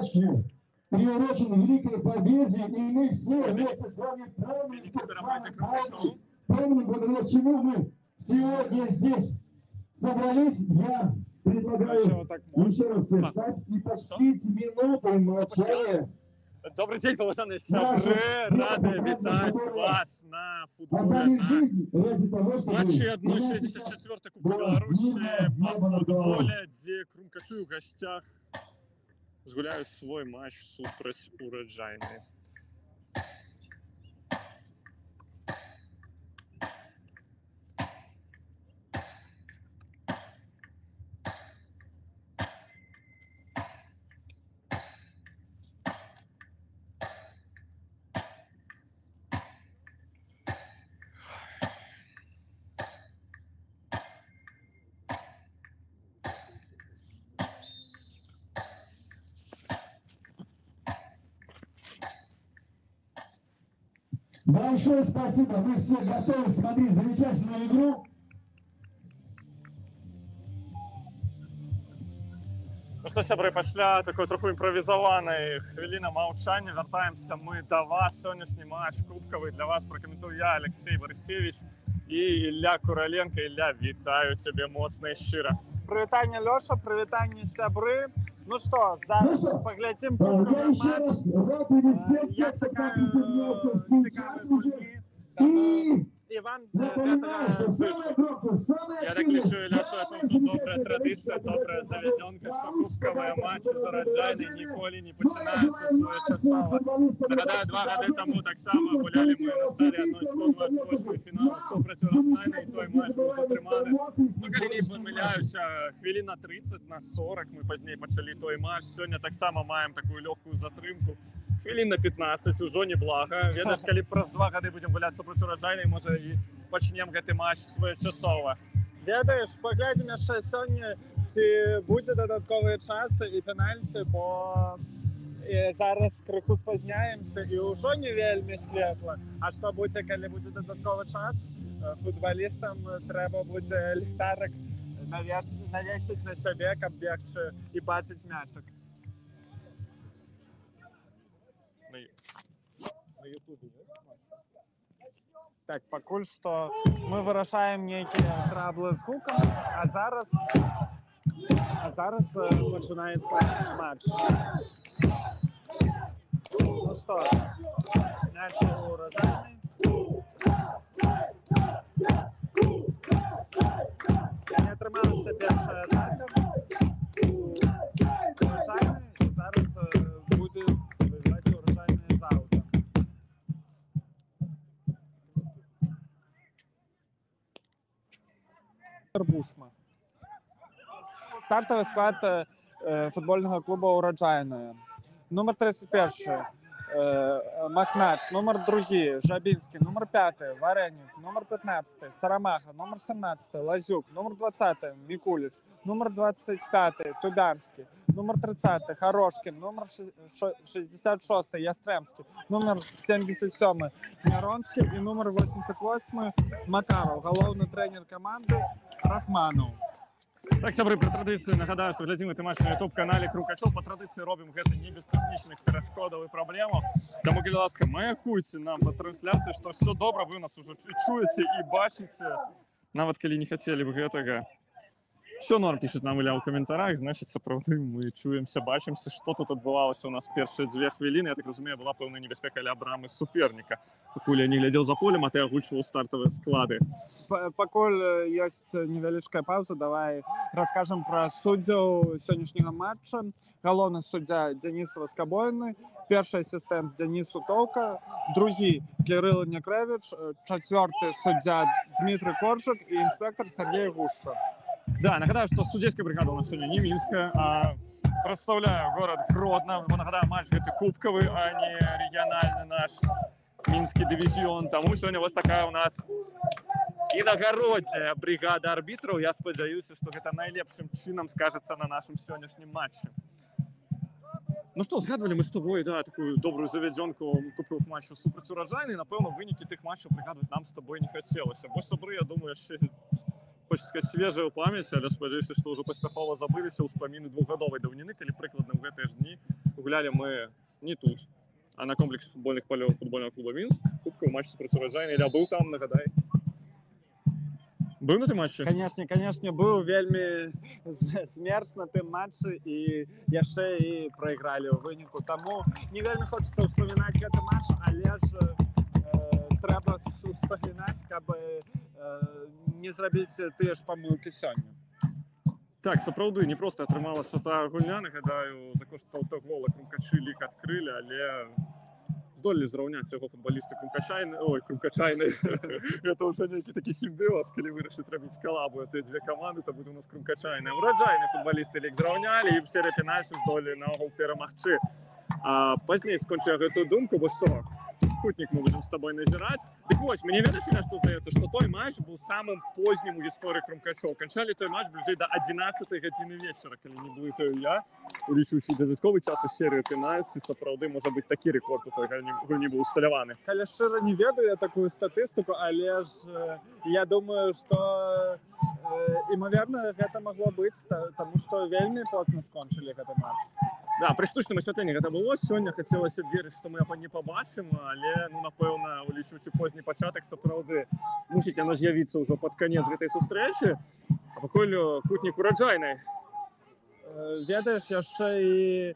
матчи приурочен Великой Победе, и мы все вместе с вами помним, благодаря чему мы сегодня здесь собрались. Я предлагаю еще раз встать и почтить минутой молчания. Добрый день, поважанные сябры, рады вітать вас на футболе, на матче 1/64 Кубка Беларуси по футболе, где крумкачы в гостях згуляют свой матч супраць Ураджайнай. Большое спасибо, мы все готовы смотреть замечательную игру. Ну что, сябры, пасля такой троху імправізаванай хвіліна маўчання вяртаемся мы да вас. Сённяшні матч кубкавы для вас пракаментую я, Алексей Борисевич і Ілля Кураленко. Ілля, вітаю цябе моцна і шчыра. Прывітанне, Лёша, прывітанне, сябры. Ну что, зараз паглядзім кубкавы матч. Я чакаю цікавы гульні. Іван, я так лічу, Ілля, що це добра традиція, добра заведенка, що кубковые матчі з Ураджайнай ніколі не починаються своєчасово. Нагадаю, 2 гады тому так само гуляли ми на сталі 1/128 фіналу супраць Ураджайнай, і той матч був затрыманы. Ну, калі не памыляюся, хвіліна 30 на 40 мы пазней пачалі той матч. Сёння так само маем такую лёгкую затрымку. Хвілін на 15, ужо неблага. Ведаеш, калі праз 2 гады будзем гуляць супраць Ураджайнай, можа і пачнем гэты матч своечасова. Ведаеш, паглядзім яшчэ сёння, ці будзе дадатковыя часы і пенальці, бо зараз крыху спазняемся і ўжо не вельмі светла. А што будзе, калі будзе дадатковы час? Футбалістам трэба будзе ліхтарык навесіць на сябе, каб бегчы і бачыць мячык. На ютубе ёсць матч? Так, пакуль што мы вырашаем нейкія траблы з гукам, а зараз пачынаецца матч. Ну што, мяч у Ураджайнай. Не атрымалася першая атака у Ураджайнай, і зараз будзе выбіваць Ураджайнай з аута. Бушма. Стартовый склад футбольного клуба Ураджайная. Номер 31 Махнач, номер 2 Жабинский, номер 5 Вареник, номер 15 Сарамаха, номер 17 Лазюк, номер 20 Микулич, номер 25 Тубянский, номер 30 Хорошкин, номер 66 Ястремский, номер 77 Миронский и номер 88 Макаров, головный тренер команды Рахманов. Так, сябры, при традыцыі нагадаю, што глядзім гэты матч на YouTube-канале Крумкачоў. Па традыцыі робім гэта не без тэхнічных перашкодаў і праблемаў. Таму, калі ласка, маякуйце нам па трансляцыі, што все добра, вы нас ужо чуеце і бачыце, нават калі не хацелі б гэтага. Все норм, пишет нам Ілля ў каментарах, значит, сапраўды мы чуемся, бачымся, што тут адбывалася у нас першыя 2 хвіліны. Я так разумею, была пэўная небяспека ля брамы суперніка. Пакуль я не глядзеў за полем, а ты агучваў стартавыя склады. Пакуль ёсць невялічкая пауза, давай раскажам пра суддзяў сённяшняга матча. Галоўны суддзя Дзяніс Васкабойны, першы асістэнт Дзяніс Утоўка, другі Кірыл Някрэвіч, чацвёрты суддзя Дмітрый Коржык і інспектор Сергей Гушча. Да, нагадаю, что судейская бригада у нас сегодня не Минская, а представляю город Гродно. Нагадаю, матч гэты кубковый, а не региональный наш Минский дивизион. Тому сегодня вот такая у нас інагородняя бригада арбитров. Я спадзяюся, что это найлепшым чынам скажется на нашем сегодняшнем матче. Ну что, згадывали мы с тобой, да, такую добрую заведенку кубковых матчаў супраць Ураджайнай. Напэўна, вынікі тых матчаў прыгадваць нам с тобой не хацелася. Бо сябры, я думаю, яшчэ хочется сказать, свежая память, але спадзяюся, што ўжо паспяхова забыліся ўспаміны двухгадовай даўніны, калі прыкладна ў гэтыя ж дні гулялі мы не тут, а на комплексе футбольных палёў футбольного клуба Мінск, кубкавы матч супраць Ураджайнай. Ілля быў там, нагадай? Быў на тым матчы? Канешне, быў вельмі змерз на тым матчы і яшчэ і прайгралі ў выніку. Таму не вельмі хочацца ўспамінаць гэты матч, але ж трэба ўспамінаць, каб не зрабіць тыя ж памылкі сёння. Так, сапраўды, не проста атрымалася та гульня, нагадаю, за кошт аўтагола крумкачы лік адкрылі, але здолелі зраўняць яго футбалісты крумкачайнай. Гэта ўжо нейкі такі сімбіоз, калі вырашыць рабіць калабу тыя дзве каманды, то будзе у нас крумкачайная. Ураджайныя футбалісты лік зраўнялі і все пенальці здолелі наогул перамагчы. А пазней скончу я гэтую думку, бо што, Кутнік, мы будем с тобой назирать. Так вось, мне ведаеш, на што здаецца, што той матч быў самым познім у гісторыі крумкачоў. Канчалі той матч бліжэй да 11 гадзіны вечара, калі не блытаю я, улічваючы дадатковы час і серыю пенальці, сапраўды, можа быць, такі рэкорд у той гульні быў усталяваны. Калі шчыра не ведаю я такую статыстыку, але ж я думаю, што імаверна гэта магло быць, таму што вельмі позна скончылі гэты матч. Да, пры штучным асвятленні гэта было. Сёння хацелася верыць, што мы яго не пабачым, але, ну, напэўна, улічваючы позні пачатак, сапраўды мусіць яно з'явіцца ўжо пад канец гэтай сустрэчы. А пакуль Кутнік Ураджайнай. Ведаеш, яшчэ і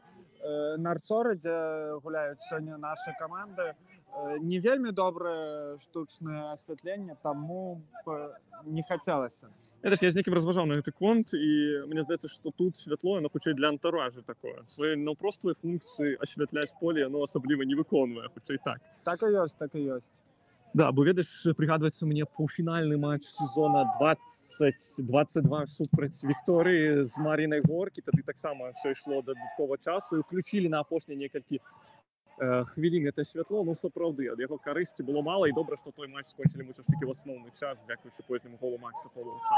на Арцоры, дзе гуляюць сёння нашы каманды, не вельмі добрае штучнае асвятленне, таму не хацелася. Я з некім разважаў на гэты конт, і мне здаецца, што тут святло, яно хутчэй для антуражу такое. Свае наўпроствыя функцыі асвятляць поле яно асабліва не выконвае, хутчэй так. Так і ёсць. Да, бо ведаеш, прыгадваецца мне паўфінальны матч сезона 2022 супраць Вікторыі з Марінай Горкі, тады таксама ўсё ішло дадаткова часу, і ўключілі на апошнія некалькі хвілін гэта святло, ну сапраўды, ад яго карысці было мала, і добра, што той матч скончылі мы ўсё ж такі ў асноўны час, дзякуючы позняму голу Макса Полаўца.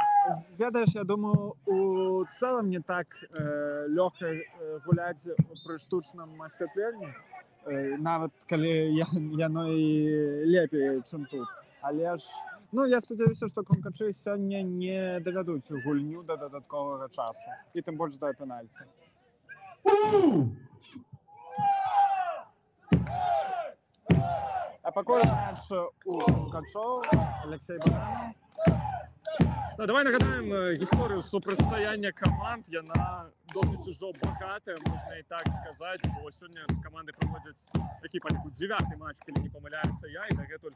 Ведаеш, я думаю, у цэлым не так лёгка гуляць пры штучным асвятленні, нават калі яно і лепей, чым тут. Але ж, ну, я спадзяюся, што крумкачы сёння не давядуць гульню да дадатковага часу, і тым больш да пенальці. А пакуль матч у крумкачоў, Алексей Бананов. Да, давай нагадаем гісторыю супрацьстаяння каманд. Яна досыць ужо багатая, можна і так сказаць, бо сёння каманды праводзяць такі па ліку 9-й матч, калі не памыляюся я, і дагэтуль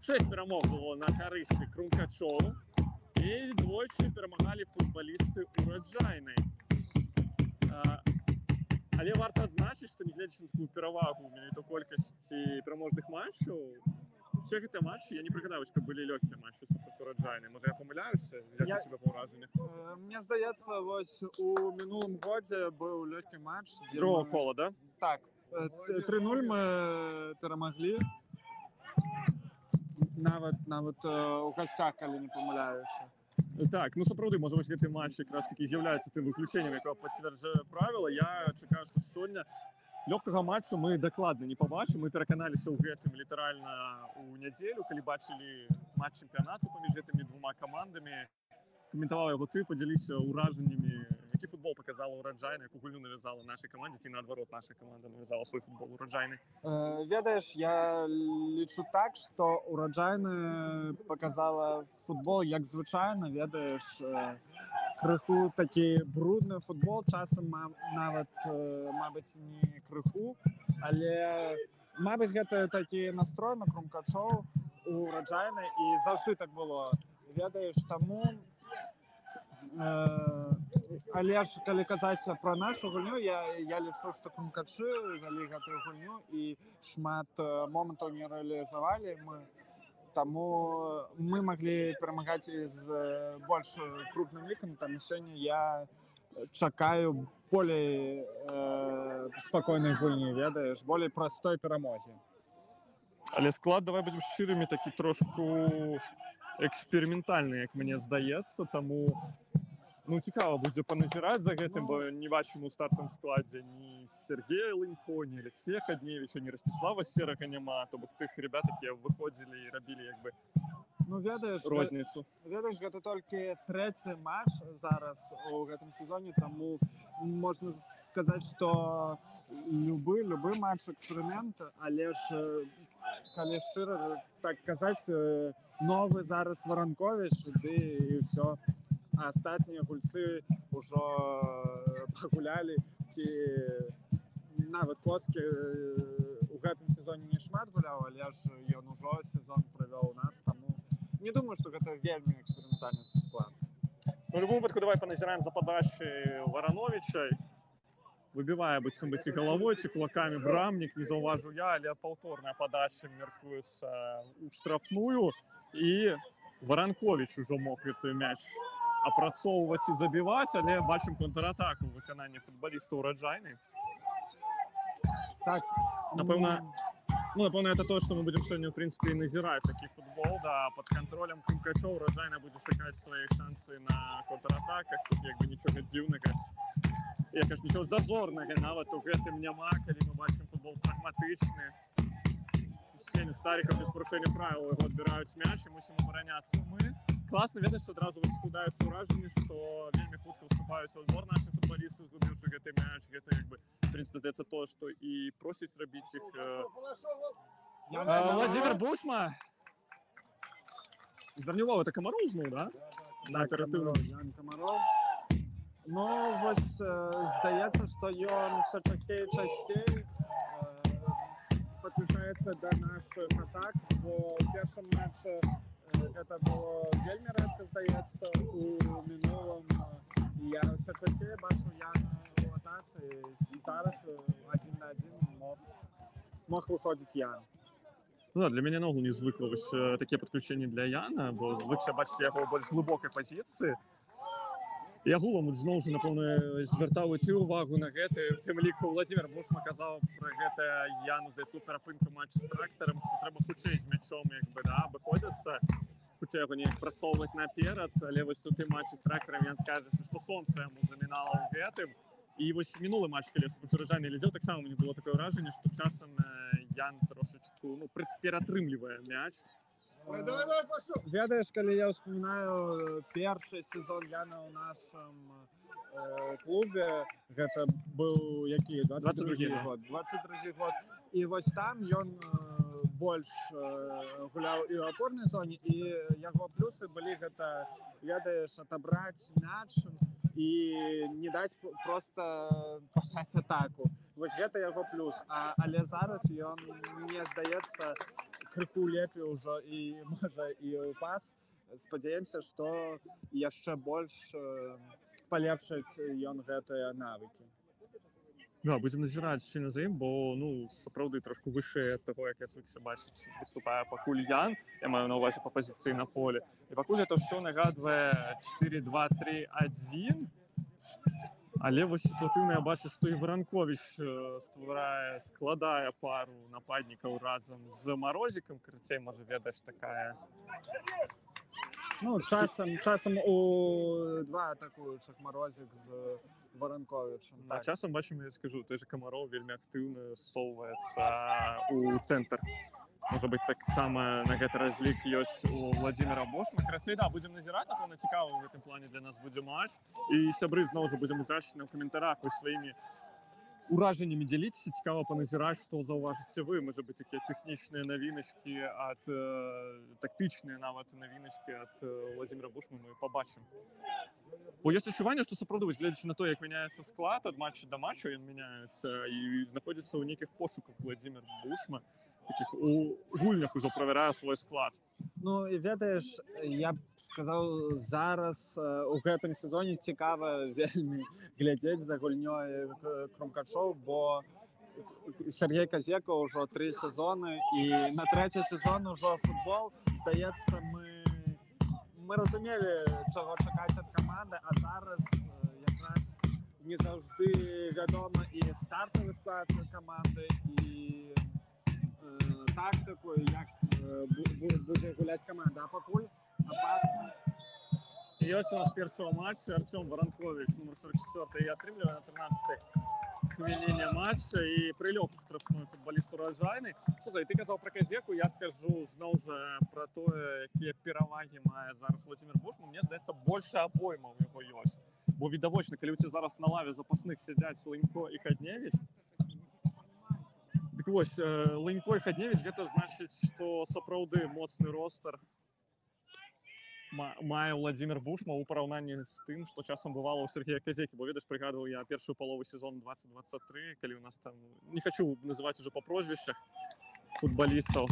6 перамог было на карысці крумкачоў, і двойчы перамагалі футбалісты Ураджайнай. Але варта адзначыць, што нягледзячы на такую перавагу менавіта колькасці пераможных матчаў, все гэтыя матчы, я не прыгадаю, каб былі лёгкія матчы супраць Ураджайнай. Можа, я памыляюся? Як у цябе па ўражаннях? Мне здаецца, вось у мінулым годзе быў лёгкі матч. Другого кола, да? Так. 3-0 мы перамаглі. Нават у гасцях, калі не памыляюся. Так, ну сапраўды, можа, вось гэты матч якраз такі з'яўляецца тым выключэннем, якое пацвярджае правіла. Я чакаю, што сёння лёгкага матчу мы дакладна не пабачым. Мы пераканаліся ў гэтым літаральна ў нядзелю, калі бачылі матч чэмпіянату паміж гэтымі двума камандамі. Каментаваў яго ты, падзяліся ўражаннямі, які футбол паказала Ураджайнай, якую гульню навязала нашай камандзе, ці наадварот наша каманда навязала свой футбол Ураджайнай. Ведаеш, я лічу так, што Ураджайна паказала футбол як звычайна, ведаеш, крыху такі брудны футбол, часам нават, мабыць, не крыху, але, мабыць, гэта такі настрой на крумкачоў у Ураджайнай, і заўжды так было, ведаеш, таму. Але ж, калі казаць пра нашу гульню, я лічу, што крумкачы вялі гэтую гульню і шмат момантаў не рэалізавалі мы. Таму мы маглі перамагаць з больш крупным лікам, таму сёння я чакаю болей спакойнай гульні, ведаеш, болей простой перамогі. Але склад, давай будзем шчырымі, такі трошку эксперыментальны, як мне здаецца, таму ну, цікава будзе паназіраць за гэтым, бо не бачым у стартавым складзе ні Сергея Лынько, ні Алексея Хадневіча, ні Ростислава Серага няма, то бок тых ребят, якія выходзілі і рабілі як бы Ну, розніцу. Ведаеш, гэта толькі трэці матч зараз у гэтым сезоне, таму можна сказаць, што любы матч эксперымент, але ж, калі шчыра так казаць, новы зараз Варанковіч, ды і ўсё. А астатнія гульцы ўжо пагулялі, ці нават Коцкі у гэтым сезоне не шмат гуляў, але ж ён ужо сезон правёў у нас, таму не думаю, што гэта вельмі эксперыментальны склад. Ну, в любом выпадку, давай поназираем за подачей Варановича. Выбивае быццам бы ці галавой, ці кулакамі Брамнік, не заўважыў я, але паўторная падача меркуецца ў штрафную, і Варанковіч ужо мог гэты мяч апрацоўваць і забіваць, але бачым контратаку ў выкананні футбаліста Ураджайнай. Так, напэўна, это то, что мы будем сегодня, в принципе, назирать такой футбол, да, под контролем Крумкача Ураджайна будет шукать свои шансы на контратаках, тут як бы нічога дзіўнага. Я, конечно, нічого зазорнага нават у гэтым няма, калі мы бачым футбол прагматычны. Сень Стариков без парушэння правил его адбіраюць мяч, і мусім абараняцца мы. Класна ведаць, што адразу складаецца ўражанне, што вельмі хутка выступаюць у адбор нашых футбалістаў, згубіўшы гэты мяч. Гэта, як бы, в принципе, здаецца то, што і просіць рабіць іх Владимир Бушма. Здарнюваў, это Камаров зноў, да? Да, Ян Камаров. Ну, вось здаецца, што ён все часцей і часцей подключаецца да нашых атак, бо ў першым матчы гэта было вельмі рэдка, здаецца, у мінулым. Я все часцей бачу Яна ў атацы, зараз 1 на 1 мог выходзіць Ян. Ну да, для мяне наогул не звыкла вось такія падключэнні для Яна, бо звыкся бачыць яго ў больш глыбокай пазіцыі. Я гулам зноў жа, напэўна, звяртаў і ты ўвагу на гэта. В тым ліку Владимир Бушма казаў пра гэта Яну, здаецца, у перапынку матча з Трактарам, што трэба хутчэй з мячом, як бы, да, абыходзіцца, хутчэй яго неяк прасоўваць наперад, але вось у тым матчы з Трактарам Ян скажацца, што сонца яму замінала ў гэтым. І вось мінулы матч, калі супраць Ураджайнай глядзеў, таксама мне было такое ўражанне, што часам Ян трошачку, ператрымлівае мяч. Ведаеш, калі я ўспамінаю першы сезон Яна ў нашым клубе, гэта быў які? 22 год. І вось там ён больш гуляў і ў апорнай зоне, і яго плюсы былі гэта, ведаеш, атабраць мяч і не даць проста пачаць атаку. Вось гэта яго плюс. Але зараз ён, мне здаецца, крыху лепей ўжо і, можа, і ў пас. Спадзяемся, што яшчэ больш палепшыць ён гэтыя навыкі. Да, будзем назіраць сёння за ім, бо, ну, сапраўды трошку вышэй ад таго, як я звыкся бачыць, выступае пакуль Ян, я маю на ўвазе па пазіцыі на поле. І пакуль это ўсё нагадвае 4-2-3-1, але вось сітуатыўна я бачу, што і Варанковіч складае пару нападнікаў разам з Марозікам, карацей, можа, ведаеш, такая... Ну, часам у два атакуючых Марозік з Варанковічам. А часам, бачым, я скажу, той же Камаров вельмі актыўна ссоўваецца ў цэнтр. Можа быць, таксама на гэты разлік ёсць у Владимира Бушма. Карацей, да, будзем назіраць, напэўна, цікавы ў гэтым плане для нас будзе матч. І сябры зноў жа будзем удзячныя ў каментарах вось сваімі уражаннямі дзяліцеся, цікава паназіраць, што заўважыце вы. Можа быць, такія тэхнічныя навіначкі ад тактычныя нават навіначкі ад Владимира Бушма мы побачым. Бо ёсць адчуванне, што сапраўды, гледзячы на то, як мяняецца склад ад матча да матча, ён мяняецца і знаходзіцца ў нейкіх пошуках Владимир Бушма. Таких у гульнях ужо правярае свой склад. Ну, і ведаеш, я б сказаў, зараз у гэтым сезоне цікава вельмі глядзець за гульнёй Крумкачоў, бо Сергей Казека ўжо 3 сезоны, і на 3-й сезон ужо футбол, здаецца, мы разумелі, чаго чакаць ад каманды, а зараз якраз не заўжды вядома і стартавы склад каманды, і тактику, як будзе гуляць каманда. А пакуль опасно. Ёсць у нас першого матча Артём Варанковіч, номер 44, і атрымлівае на 13-й хвілині матча і прильот у штрафной футболіст Ураджайний. Слухай, ти казав про Казеку, я скажу знову ж про те, які переваги має зараз Владимир Бушман. Мені здається, більше обойма у його є. Бо відовочно, коли у тебе зараз на лаві запасних сидять Ленько і Хадневич, так ось, Ленько і Хадневич, це значить, що сапраўды моцний ростер мае Владимир Бушман у параўнанні з тым, што часам бывало у Сергея Казекі. Бо, ведаеш, прыгадваў я першую палову сезона 2023, калі у нас там, не хочу называть уже по прозвищах футболистов.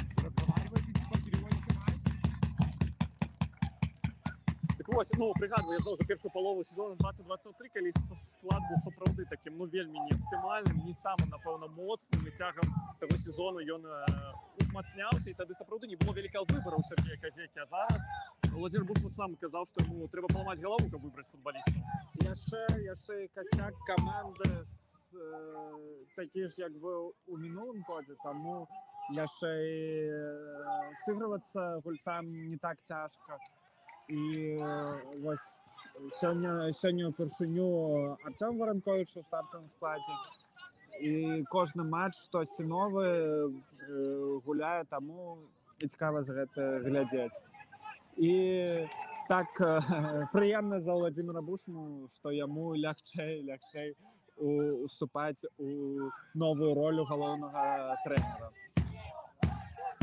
Так вось, ну, прыгадваю, я зноў жа першую палову сезона 2023, калі склад быў сапраўды такім, ну, вельмі неаптымальным, не самым, напэўна, моцным, і цягам таго сезону ён узмацняўся, і тады сапраўды не было вялікага выбара ў Сергея Казекі, а зараз Владимир Бушман сам казаў, што яму трэба паламаць галаву, каб выбраць футбалістаў. Яшчэ касцяк каманды такі ж, як быў у мінулым годзе, таму яшчэ і сыгрывацца гульцам не так цяжка. І вось сёння ўпершыню Артём Варанковіч у стартавым складзе. І кожны матч штосьці новае гуляе, таму цікава за гэта глядзець. І так прыемна за Владимира Бушмана, што яму лягчэй уступаць у новую ролю галоўнага трэнера.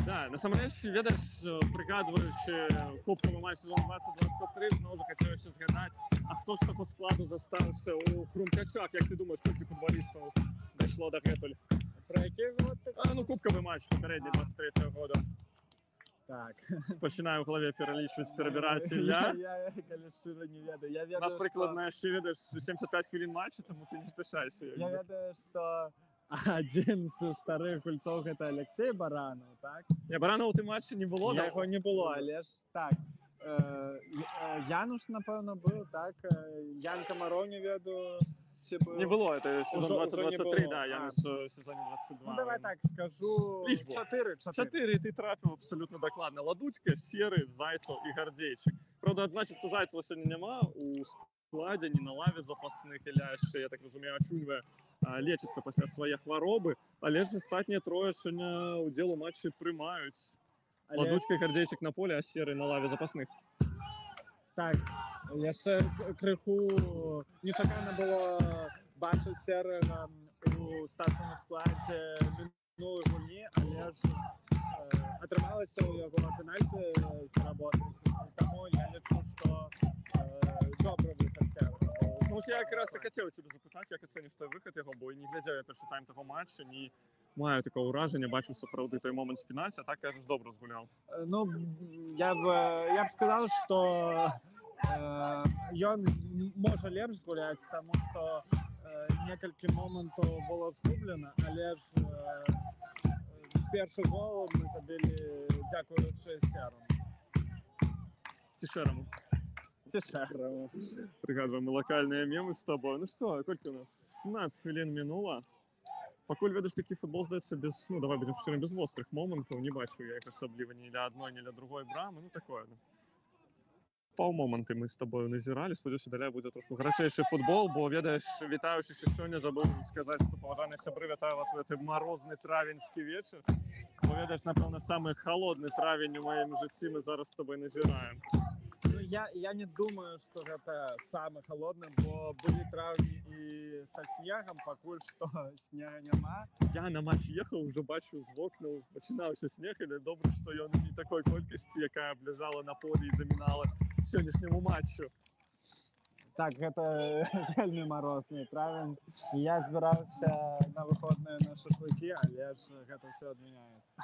Да, насамрэч, ведаеш, прыгадваючы кубкавы матч сезон 2023, зноў жа хацеў яшчэ згадаць, а хто ж таго складу застаўся ў Крумкачах? Як ты думаеш, колькі футбалістаў дайшло дагэтуль? Пра які год? Ну, кубкавы матч папярэдні 23-го года. Так. Пачынаю ў галаве пералічваць, перабіраць імя. Я, калі шчыра, не ведаю. У нас прыкладна яшчэ, ведаеш, 75 хвілін матча, таму ты не спяшайся. Я ведаю, што адзін з старых гульцоў гэта Алексей Баранаў, так? Не, Баранаў у тым матчы не было. Яго не было, але ж так. Януш, напэўна, быў, так? Ян Камароў не ведаю. Не было, это сезон 2023, да, я в сезоне 22. Ну, давай так скажу. 4. 4, ты трапил абсолютно докладно. Ладуцька, Серый, Зайцев и Гордейчик. Правда, значит, что Зайцева сегодня нема у складе, не на лаве запасных, или ще, я так разумею, Ачуньве лечится после своей хваробы. Але ж астатнія трое сегодня удел у матчі приймають. Ладуцька, Гордейчик на поле, а Серый на лаве запасных. Так, яшчэ крыху нечакана было бачыць Серага у стартавым складзе мінулай гульні, але ж атрымалася ў яго пенальці заработаць. Таму я лічу, што добры выхад Серага. Ну, я якраз і хацеў цябе запытаць, як ацэніш той выхад яго, бо не глядзеў я першы тайм таго матча, не маю такого ўражання, бачыў сапраўды той момант з пенальці, а так, кажаш, добра згуляў. Ну, я б сказаў, што ён можа лепш згуляць, таму што некалькі момантаў было згублена, але ж першы гол мы забілі дзякуючы Сераму. Цішэраму. Прыгадваем локальныя мемы з тобой. Ну што, колькі у нас? 17 хвілін мінула. Пакуль, ведаеш, такі футбол здаецца без, ну, давай будзем шчырым, без вострых момантаў. Не бачу я іх асабліва ні для адной, ні для другой брамы. Ну, такое. Паўмоманты мы з тобою назіралі. Спадзяюся, далей будзе трошку гарачэйшы футбол, бо, ведаеш, вітаючыся сёння, забыў сказаць, што, паважаныя сябры, вітаю вас у гэты марозны травеньскі вечар. Бо, ведаеш, напэўна, самы халодны травень у маім жыцці мы зараз з тобой назіраем. Ну, я не думаю, што гэта самы халодны, бо былі траўні і са снегам, пакуль што снега няма. Я на матч ехаў, ужо бачу з вокнаў, пачынаўся снег, але добра, што ён не такой колькасці, якая б ляжала на полі і замінала сённяшняму матчу. Так, гэта вельмі марозны травень. Я збіраўся на выходныя на шашлыкі, але ж гэта ўсё адмяняецца.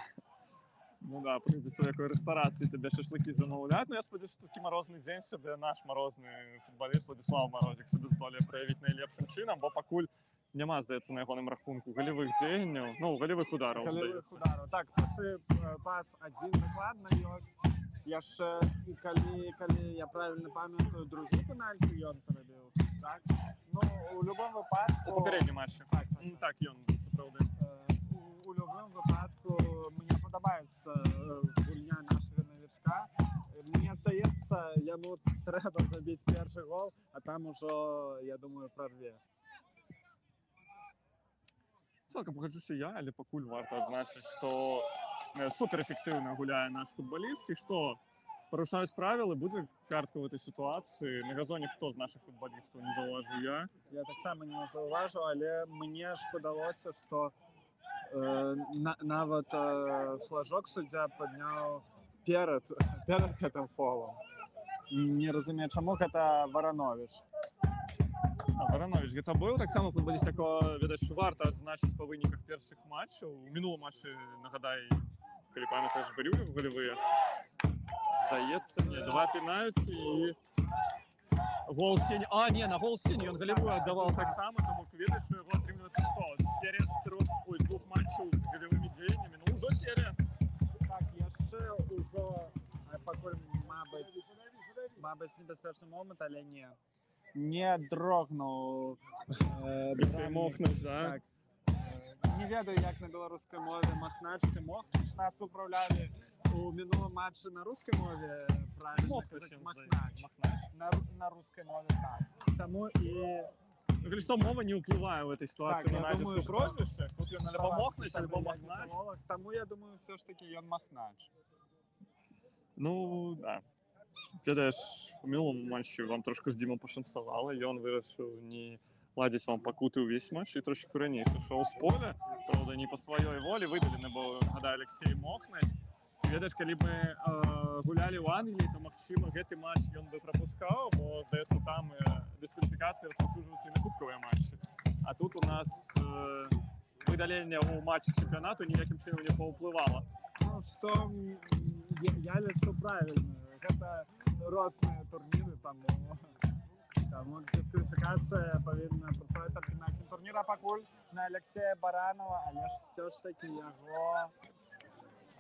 Ну да, прыйдзецца ў якой рэстарацыі табе шашлыкі замаўляць. Ну я спадзяюся, што такі марозны дзень сабе наш марозны футбаліст Владислав Марозік сабе здолее праявіць найлепшым чынам, бо пакуль няма, здаецца, на ягоным рахунку галевых дзеянняў, ну, галевых удараў, здаецца. Так, пас адзін дакладна ёсць. Яшчэ, калі я правільна памятаю, другі пенальці ён зарабіў, так? Ну, у любом выпадку... У папярэднім матчы. Так, ён сапраўды. У любом выпадку мне падабаецца гульня нашага навічка. Мне здаецца, яму трэба забіць першы гол, а там ужо, я думаю, прорве. Цалкам пагаджуся я, але пакуль варта адзначыць, што суперэфектыўна гуляе наш футбаліст і што парушаюць правілы, будзе картка ў гэтай сітуацыі. На газоне хто з нашых футбалістаў, не заўважыў я. Я таксама не заўважыў, але мне ж падалося, што нават флажок суддзя падняў перад гэтым фолам. Не разумею, чаму гэта Варанович. Варанович гэта быў таксама футбаліст, якога, ведаць, варта адзначыць па выніках першых матчаў. У мінулым матчы, нагадай, калі памятаеш, былі голевыя. Здаецца мне, 2 пенальці і гол Сені. Не, на гол Сені ён голевую аддаваў таксама, тому ведаеш, што яго атрымліваецца што? Серія з 2 матчаў з голевымі дзеяннямі. Ну, ўжо серія. Так, яшчэ ўжо, пакуль, мабыць, небяспечны момант, але не дрогнуў. Мохнач, да? Так. Не ведаю, як на беларускай мове Махнач ці Мохнач. Нас выпраўлялі у мінулым матчы на рускай мове, правильно сказаць, Махнач. На рускай мове, так. Таму і... Калі што, мова не ўплывае ў гэтай сітуацыі на націску прозвішча. Тут ён альбо Мохнач, альбо Махнач. Таму я думаю, все ж таки ён Махнач. Ну, да. Ведаеш, у мінулым матчы вам трошку з Дімом пашанцавала, ён вырашыў не ладзіць вам пакуты ўвесь матч і трошку раней сышоў з поля. Правда, не па сваёй волі выдалены, бо, гадаю, Алексей Мохнач. Ведаеш, калі мы гулялі ў Англіі, то, магчыма, гэты матч ён бы прапускаў, бо, здаецца, там дыскваліфікацыі распаўсюджваюцца і на кубкавыя матчы. А тут у нас выдаленне ў матчы чэмпіянату ніякім чынам не паўплывала. Ну, што я лічу правільна. Гэта розныя турніры, таму дыскваліфікацыя павінна працаваць толькі на адзін турнір, а пакуль на Алексея Баранова, але ж все ж такі яго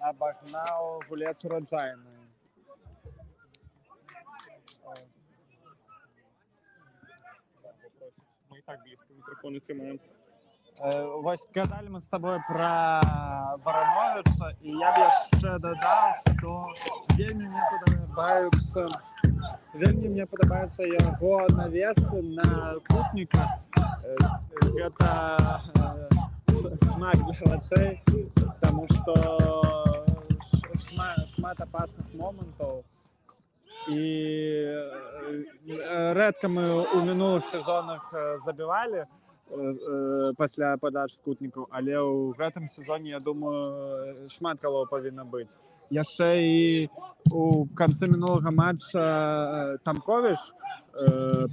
абагнаў гулец ураджайны. Мы і так блізка мікрафоны трымаем. Вось казалі мы з табой пра Барановича, і я б яшчэ дадаў, што вельмі мне падабаюцца яго навесы на Кутніка. Гэта смак для вачэй, таму што шмат апасных момантаў. І рэдка мы ў мінулых сезонах забівалі пасля падач з Кутнікаў, але ў гэтым сезоне, я думаю, шмат галоў павінна быць. Яшчэ і у канцы мінулага матча Тамковіч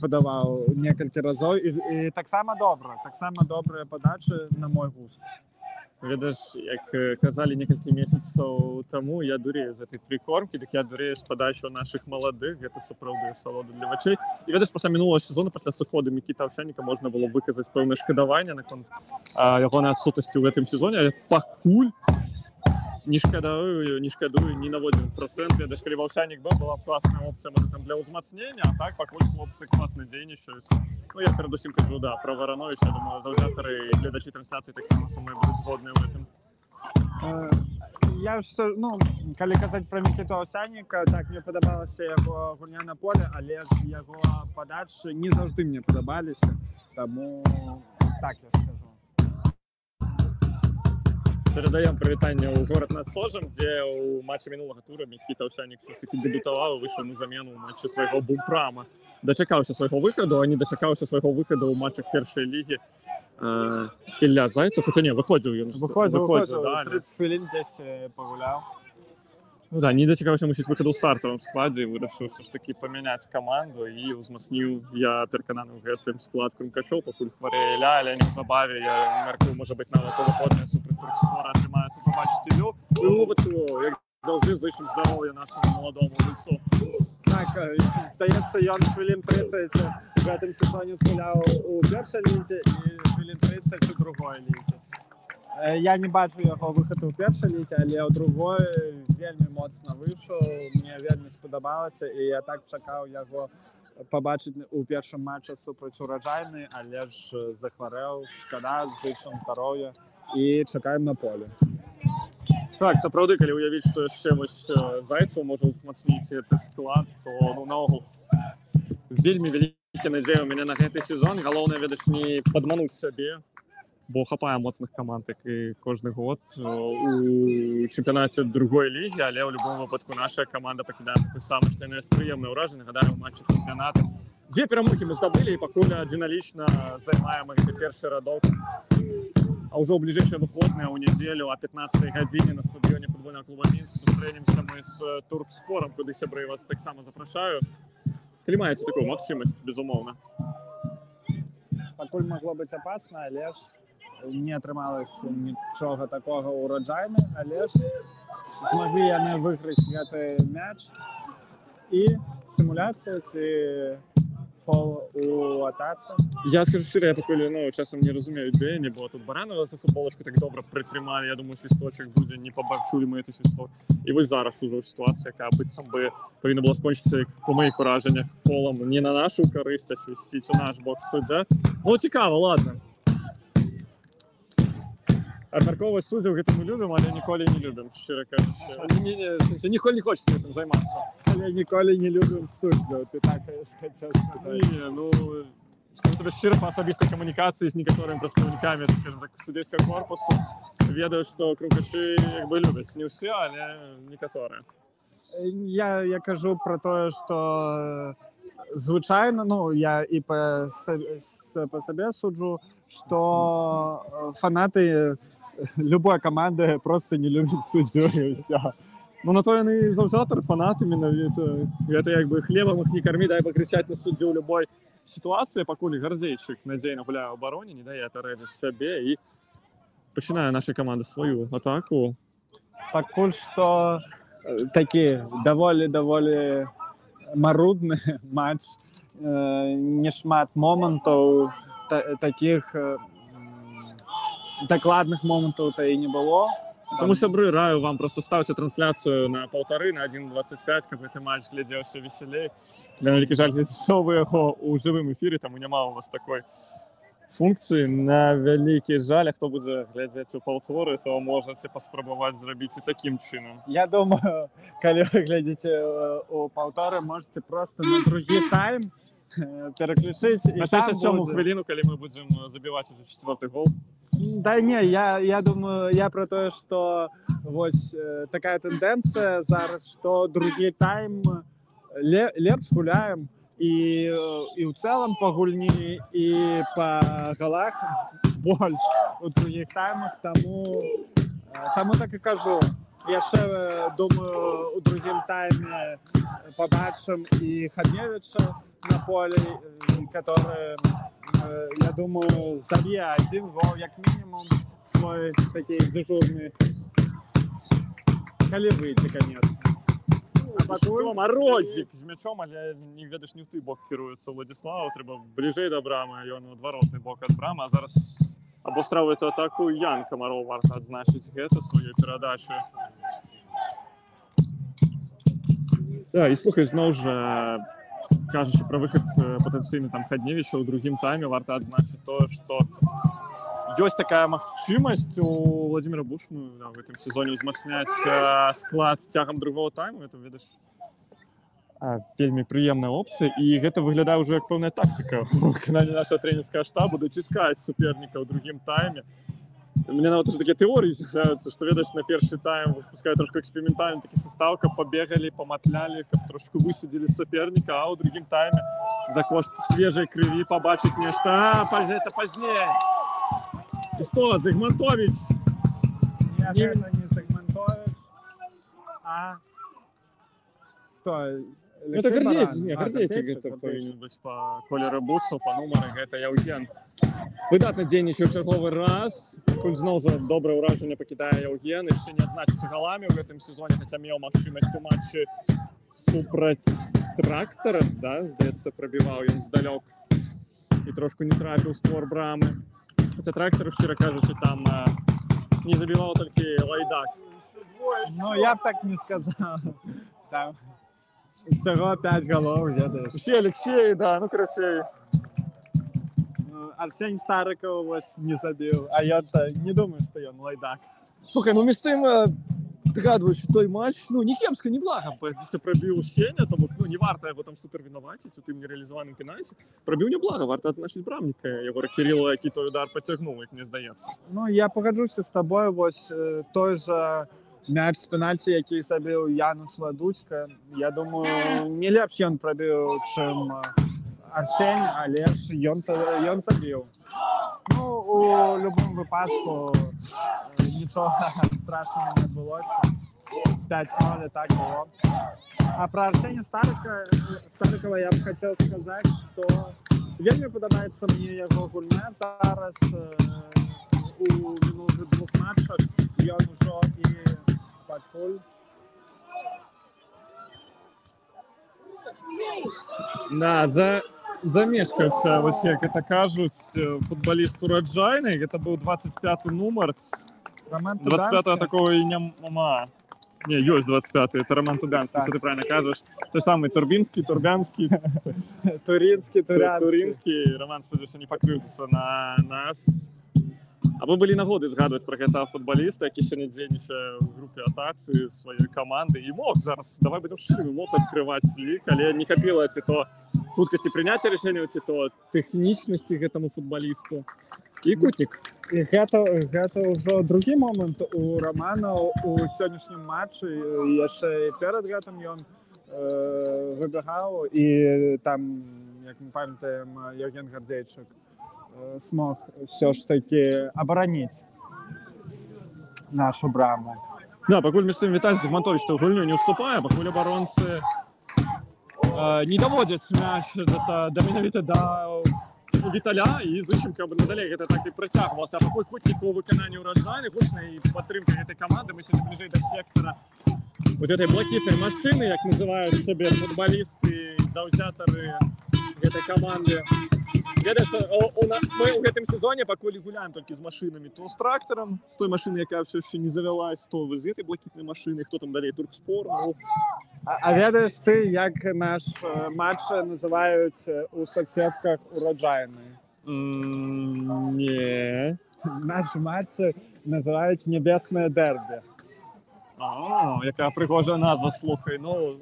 падаваў некалькі разоў, і таксама добрыя падачы на мой густ. Ведаеш, як казалі некалькі месяцаў таму, я дурею з гэтай прыкормкі, дык я дурею з падачаў нашых маладых, гэта сапраўды салода для вачэй. І ведаеш, пасля мінулага сезона, пасля сыходу Мікіты Аўсянніка можна было выказаць пэўнае шкадаванне наконт ягонай адсутнасці ў гэтым сезоне, але пакуль не шкадую ні на 1%. Ведаеш, калі Аўсяннік быў, была класная опцыя, можа, там для ўзмацнення, а так пакуль хлопцы класна дзейнічаюць. Ну, я перадусім кажу, да, пра Варановича, я думаю, заўзятары і гледачы трансляцыі таксама са мной будуць згодныя ў гэтым. Я ж, калі казаць пра Мікіту Аўсянніка, так, мне падабалася яго гульня на поле, але ж яго падачы не заўжды мне падабаліся, таму так я скажу. Перадаем прывітанне ў горад над Сожам, дзе ў матчы мінулага тура Мікіта Аўсяннік все ж таки дэбютаваў, выйшаў на замену ў матчы свайго Бумпрама. Дачакаўся свайго выхаду, а не дачакаўся свайго выхаду ў матчах першай лігі. Ілля Зайцев, хаця не, выходзіў ён. Выходзіў, 30 хвілін дзесьці пагуляў. Ну да, не дачакаўся, мусіць, выхаду ў стартавым складзе і вырашыў все ж такі памяняць каманду і ўзмацніў, я перакананы ў гэтым склад Крумкачоў, пакуль хварэе Ілля, але неўзабаве, я мяркую, можа быць, нават выходныя супраць Туркспора атрымаецца пабачыць Іллю. Ну, як заўжды, зычым здароўя нашаму маладому гульцу. Так, здаецца, ён хвілін 30 в гэтым сезоне згуляў у першай лізе і хвілін 30 у другой лізе. Я не бачу яго выхаду ў першай лізе, але ў другой вельмі моцна выйшаў, мне вельмі спадабалася, і я так чакаў яго пабачыць у першым матчы супраць ураджайны, але ж захварэў, шкада, зычым здароўя і чакаем на поле. Так, сапраўды, калі ўявіць, што яшчэ вось Зайцев можа ўзмацніць гэты склад, то, ну, наогул, вельмі вялікі надзея ў мяне на гэты сезон. Галоўнае, ведаеш, не падмануць сябе, бо хапае моцных каманд, як і кожны год у чэмпіянаце другой лігі, але ў любом выпадку наша каманда пакідае такой самы, што яна ёсць прыемнае ўражанне, гадаю, у матчах чэмпіяната. 2 перамогі мы здабылі, і пакуль адзіналічна займаем гэты першы радок. А ўжо ў бліжэйшыя выходныя ў нядзелю о 15 гадзіне на стадыёне футбольнага клуба Мінск сустрэнемся мы з Туркспорам, куды сябры вас таксама запрашаю. Калі маеце такую магчымасць, безумоўна. Пакуль магло быць апасна, але ж не атрымалася нічога такога ўраджайна, але ж змаглі яны выйграць гэты мяч. І сімуляцыя ці фол у атацы. Я скажу шчыра, я пакуль часам не разумею дзеяння, бо тут Баранова за футболачку так добра прытрымалі. Я думаю, свісточак будзе, не пабачулі мы гэты свісток. І вось зараз ужо сітуацыя, якая быццам бы павінна была скончыцца, па маіх уражаннях, фолам не на нашу карысць, а свісціць у наш бок суддзя. Ну, цікава, ладно. Абмяркоўваць суддзяў гэта мы любім, але ніколі не любім, шчыра кажучы. Ніколі не хочацца гэтым займацца. Але ніколі не любім суддзяў, ты так хацеў сказаць. Не, скажу тебе шчыра, па асабістай камунікацыі з некаторымі прадстаўнікамі, скажем так, судзейскага корпусу, ведаю, што крукачы як бы любяць. Не ўсе, але некаторыя. Я кажу пра тое, што звычайна, я і па сабе суджу, што фанаты любой каманды просто не любяць суддзю і ўсё. Ну, на то яны заўзятары, фанаты менавіта. Гэта як бы хлебам іх не кармі, дай пакрычаць на суддзю ў любой сітуацыі, пакуль Гарзейчык надзейна гуляе ў абароне, не дае апярэджаць сябе і пачынае наша каманда сваю атаку. Пакуль што такі даволі марудны матч, не шмат момантаў такіх дакладных момантаў-то і не было. Таму, сябры, раю вам просто ставце трансляцыю на 1,5, на 1,25, каб гэты матч глядзеўся весялей. На вялікі жаль, глядзіце вы яго ў жывым эфіры, таму няма у вас такой функцыі. На вялікі жаль, а хто будзе глядзець у паўторы, то можаце паспрабаваць зрабіць і такім чынам. Я думаю, калі вы глядзіце у паўторы, можете просто на другі тайм переключыць. На 67-му хвіліну, калі мы будзем забіваць уже 4-й гол. Да не, я думаю, я про тое, што вось такая тэндэнцыя зараз, што другі тайм лепш гуляем і ў цэлым па гульні і па галах больш у другіх таймах, таму так і кажу. Яшчэ, думаю, у другім тайме побачым і Хадневіча на полі, который, я думаю, заб'е один гол, як мінімум, свой такі дзяжурны. Калі выйдзе, конечно. А пакуль Морозик з мячом, але не ведаеш, не ў той бок кіруецца Владислав, трэба бліжэй да брамы, ён у адваротны бок ад брамы, а зараз абустравае эту атаку Ян Камаров, варта адзначыць гэта сваёй перадачы. Да, і слухай, зноў жа, кажучы пра выхад патэнцыйны там Хадневіча ў другім тайме, варта адзначыць тое, што ёсць такая магчымасць у Владимира Бушмана в гэтым сезоне ўзмацняць склад з цягам другого тайму. Это, ведаеш, вельмі прыемная опцыя, і гэта выглядае ўжо як пэўная тактыка ў выкананні нашага трэнерскага штабу даціскаць суперніка ў другім тайме. Мне нават уже такія тэорыі з'яўляюцца, што, ведаеш, на першы тайм выпускае трошку эксперыментальны такі састаў, каб пабегалі, паматлялі, каб трошку высадзілі суперніка, а ў другім тайме за кошт свежай крыві пабачыць нешта. Гэта пазней. І што, Зигмантович? Не Зигмантович, а хто? Это Гордейчик. Не, Гордейчик гэта павінен быць па колеру бутсаў, па нумары, гэта Яўген. Выдатна дзейнічае чарговы раз. Пакуль зноў жа добрае ўражанне пакідае Яўген, яшчэ не адзначыцца галамі ў гэтым сезоне, хаця меў магчымасць у матчы супраць Трактара, да, здаецца, прабіваў ён здалёк і трошку не трапіў створ брамы. Хаця Трактару, шчыра кажучы, там не забіваў толькі Лайдак. Ну, я б так не сказаў. Там всего 5 голов, ведаеш. Усе Алексей, да, ну, карацей. Арсень Старыкаў вось не забіў, а я-то не думаю, што ён Лайдак. Слухай, ну, між тым, пригадуючи той матч, ну, Нікемська неблага, десь пробив Сеня, тому, ну, не варто його там супер винуватити, у тим нереалізованим пенальті. Пробив неблага, варто відзначити Брамника, Єгора Кирилла, який той удар потягнув, як мені здається. Ну, я погоджуся з тобою, ось той же м'яч з пенальті, який забив Януш Ладуцька, я думаю, не лепш ён пробив, чим Арсень, але ж ён забив. Ну, у будь-якому випадку нічого страшного не відбулося. 5-0 так було. А про Арсеня Старикова я б хотів сказати, що вельми подобається мені його гульня зараз. У минулих 2 матчах ён ужо і пакуль. Да, замешкався, ось як це кажуть, футболіст Ураджайний. Це був 25-й номер. 25-го такого і нема. Не, есть 25-й, это Роман Тубянский, что ты правильно кажешь. Той самый Турбинский, Турбянский. Туринский. Роман, сподіваюся, не покрутиться на нас. Або були нагоди згадувати про гэтага футболіста, який сьогодні дзейнічае в групі атаці своєї команди. І мог зараз, давай будемо ширими, мог відкривати лік, але не хапіло ці то хуткості прийняття рішення, ці то технічності гэтаму футболісту. І Кутнік. І гэта ўжо другі момант у Романа у сённяшнім матчы. Яшчэ перад гэтым ён выбегаў, і там, як мы памятаем, Євген Гардзейчык смог все ж таки абараніць нашу браму. Да, пакуль між тым Віталій Зігмантович то гульню не уступае, пакуль абаронцы не даводзяць мяч менавіта да Віталя, і зычым, каб надалей гэта так і працягвалася. А пакуль Кутнік у выкананні Ураджайных, гучнай падтрымка гэтай каманды, мы сёння бліжэй да сектара вот этой блакітнай машыны, як называюць сабе футбалісты, заўзятары гэтай каманды. Ведаеш, мы ў гэтым сезоне пакуль гуляем толькі з машынамі, то з трактарам, з той машыны, якая ўсё яшчэ не завялась, то з гэтай блакітнай машыны, хто там далей, Туркспор. Ну. А ведаеш ты, як наш матч называюць у соцсетках Ураджайны? Не. Наш матч называюць Небеснае дэрбі. Яка пригожа назва, слухай. Ну,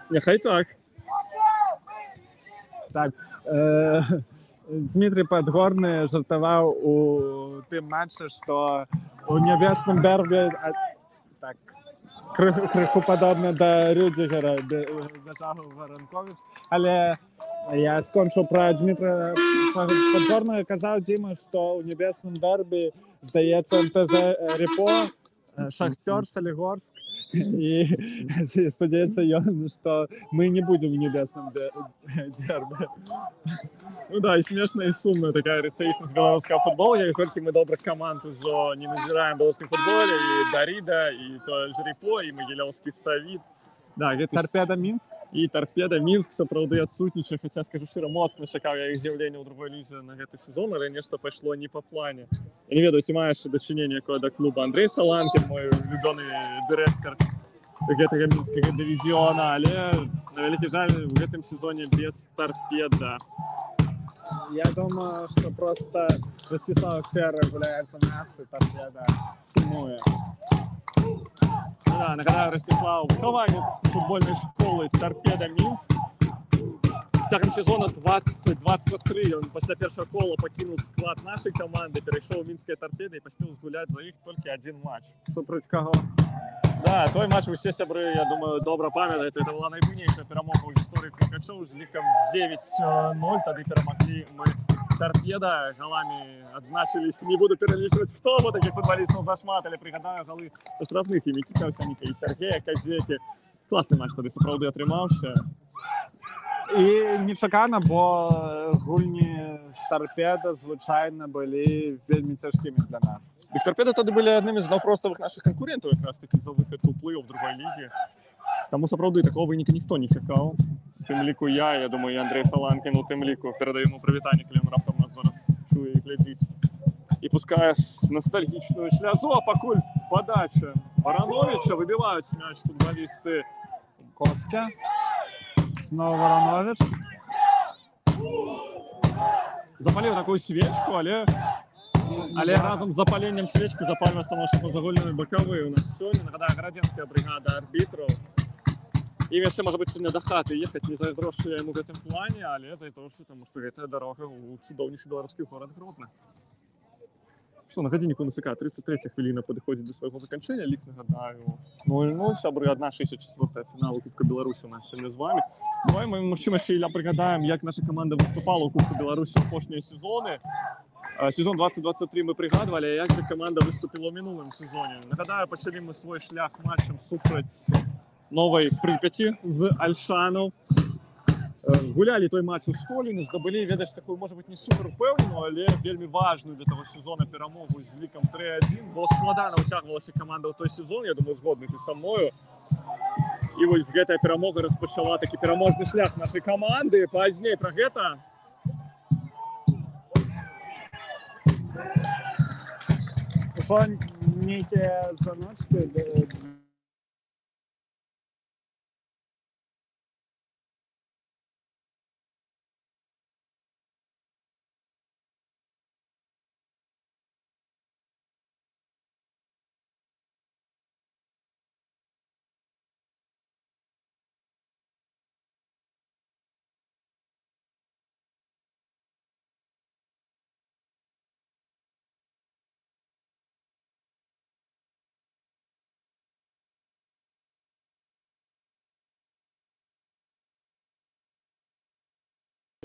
няхай так. Так. Дмитрий Подгорный жартаваў у тым матчы, што у Небесным дэрбі так крыху падобна да Рюдзігера бежаў Варанкович, але я скончыў пра Дмитрия Подгорнага, казаў Дзіма, што ў Небесным дэрбі, здаецца, МТЗ Репо, Шахтер, Солигорск, і спадзяецца ён, што мы не будзем в Небесным дэрбі. Ну да, і смешна, і сумна такая рэцэйснасць беларускага футбола, як толькі мы добрых каманд ужо не назіраем в беларускім футболе, і Даріда, і то ж Репо, і Магілёўскі Савіт. Да, Торпеда Мінск. І Торпеда Мінск сапраўды адсутнічае, хаця, скажу шчыра, моцна чакаў я іх з'яўлення ў другой лізе на гэты сезон, але нешта пайшло не па плане. Я не ведаю, ці маеш дачыненне якое да клуба. Андрей Саланкін, мой улюбёны дырэктар гэтага мінскага дывізіёна, але, на вялікі жаль, у гэтым сезоне без Торпеда. Я думаю, что просто Ростислав Серый гуляется нас, и Торпеда сумуе. Да, нагадаю, Ростислав выхованец футбольной школы Торпеда Мінск. Цягам сезона 20-23 он пасля першага кола пакінуў склад нашай каманды, перайшоў у мінскія Торпеды і паспеў згуляць за іх толькі адзін матч. Супраць каго? Да, той матч усе сябры, я думаю, добра памятаюць. Это была найбуйнейшая перамога ў гісторыі Крукачоў з лікам 9-0. Тады перамаглі мы Торпеда, галами адзначыліся. Не буду пералічваць, хто, бо такіх футбалістаў зашмат, але прыгадаю галы са штрафных і Мікіта Овсянніка, і Сергея Казекі. Класны матч тады сапраўды атрымаўся. І нечакана, бо гульні з Торпеда звычайна былі вельмі цяжкімі для нас. І Торпеда тады былі аднымі з наўпроставых нашых канкурентаў якраз такі за выхад у плэй-оф другой лігі. Таму сапраўды такого выніка ніхто не чакаў. У тым ліку я думаю, і Андрей Саланкін у тым ліку перадаю яму прывітанне, калі ён раптам нас зараз чуе і глядзіць. І пускае ностальгічную слязу, а пакуль падача Барановича, выбіваюць мяч футбалісты Костя. Снова Варанович. Запаліў такую свечку, але Але разом з запаленням свечки запалюваем становішча па загульнымі бакавыя у нас сёння. Нагадаю, гарадзенская бригада арбітраў. Ім яшчэ, можа быць, сёння да хаты ехаць, не зайздрошчу я яму гэтым плане, але зайздрошчу, таму што гэтая дарога ў цудоўнейшы беларускі горад Гродна. Што, на гадзінніку НСК 33 хвіліна падыходзіць да свайго заканчэння, лік, нагадаю, 0-0, сябры 1/64 фіналу Кубка Беларусі у нас сёння з вамі. Ну і мы, магчыма, яшчэ прыгадаем, як наша каманда выступала ў Кубку Беларусі апошнія сезоны. Сезон 2023 мы прыгадвалі, як жа каманда выступіла ў мінулым сезоне. Нагадаю, пачалі мы свой шлях матчам супраць Новай Прыпяці з Альшанаў. Гулялі той матч у Століны, здабылі, ведаеш, такую, можа быць, не супер упэўненую, але вельмі важную для таго сезона перамогу з лікам 3-1. Бо складана ўцягвалася каманда ў той сезон, я думаю, згодны ты са мною. І вось гэтая перамога распачала такі пераможны шлях нашай каманды. Пазней пра гэта. Ужо нейкія званочкі.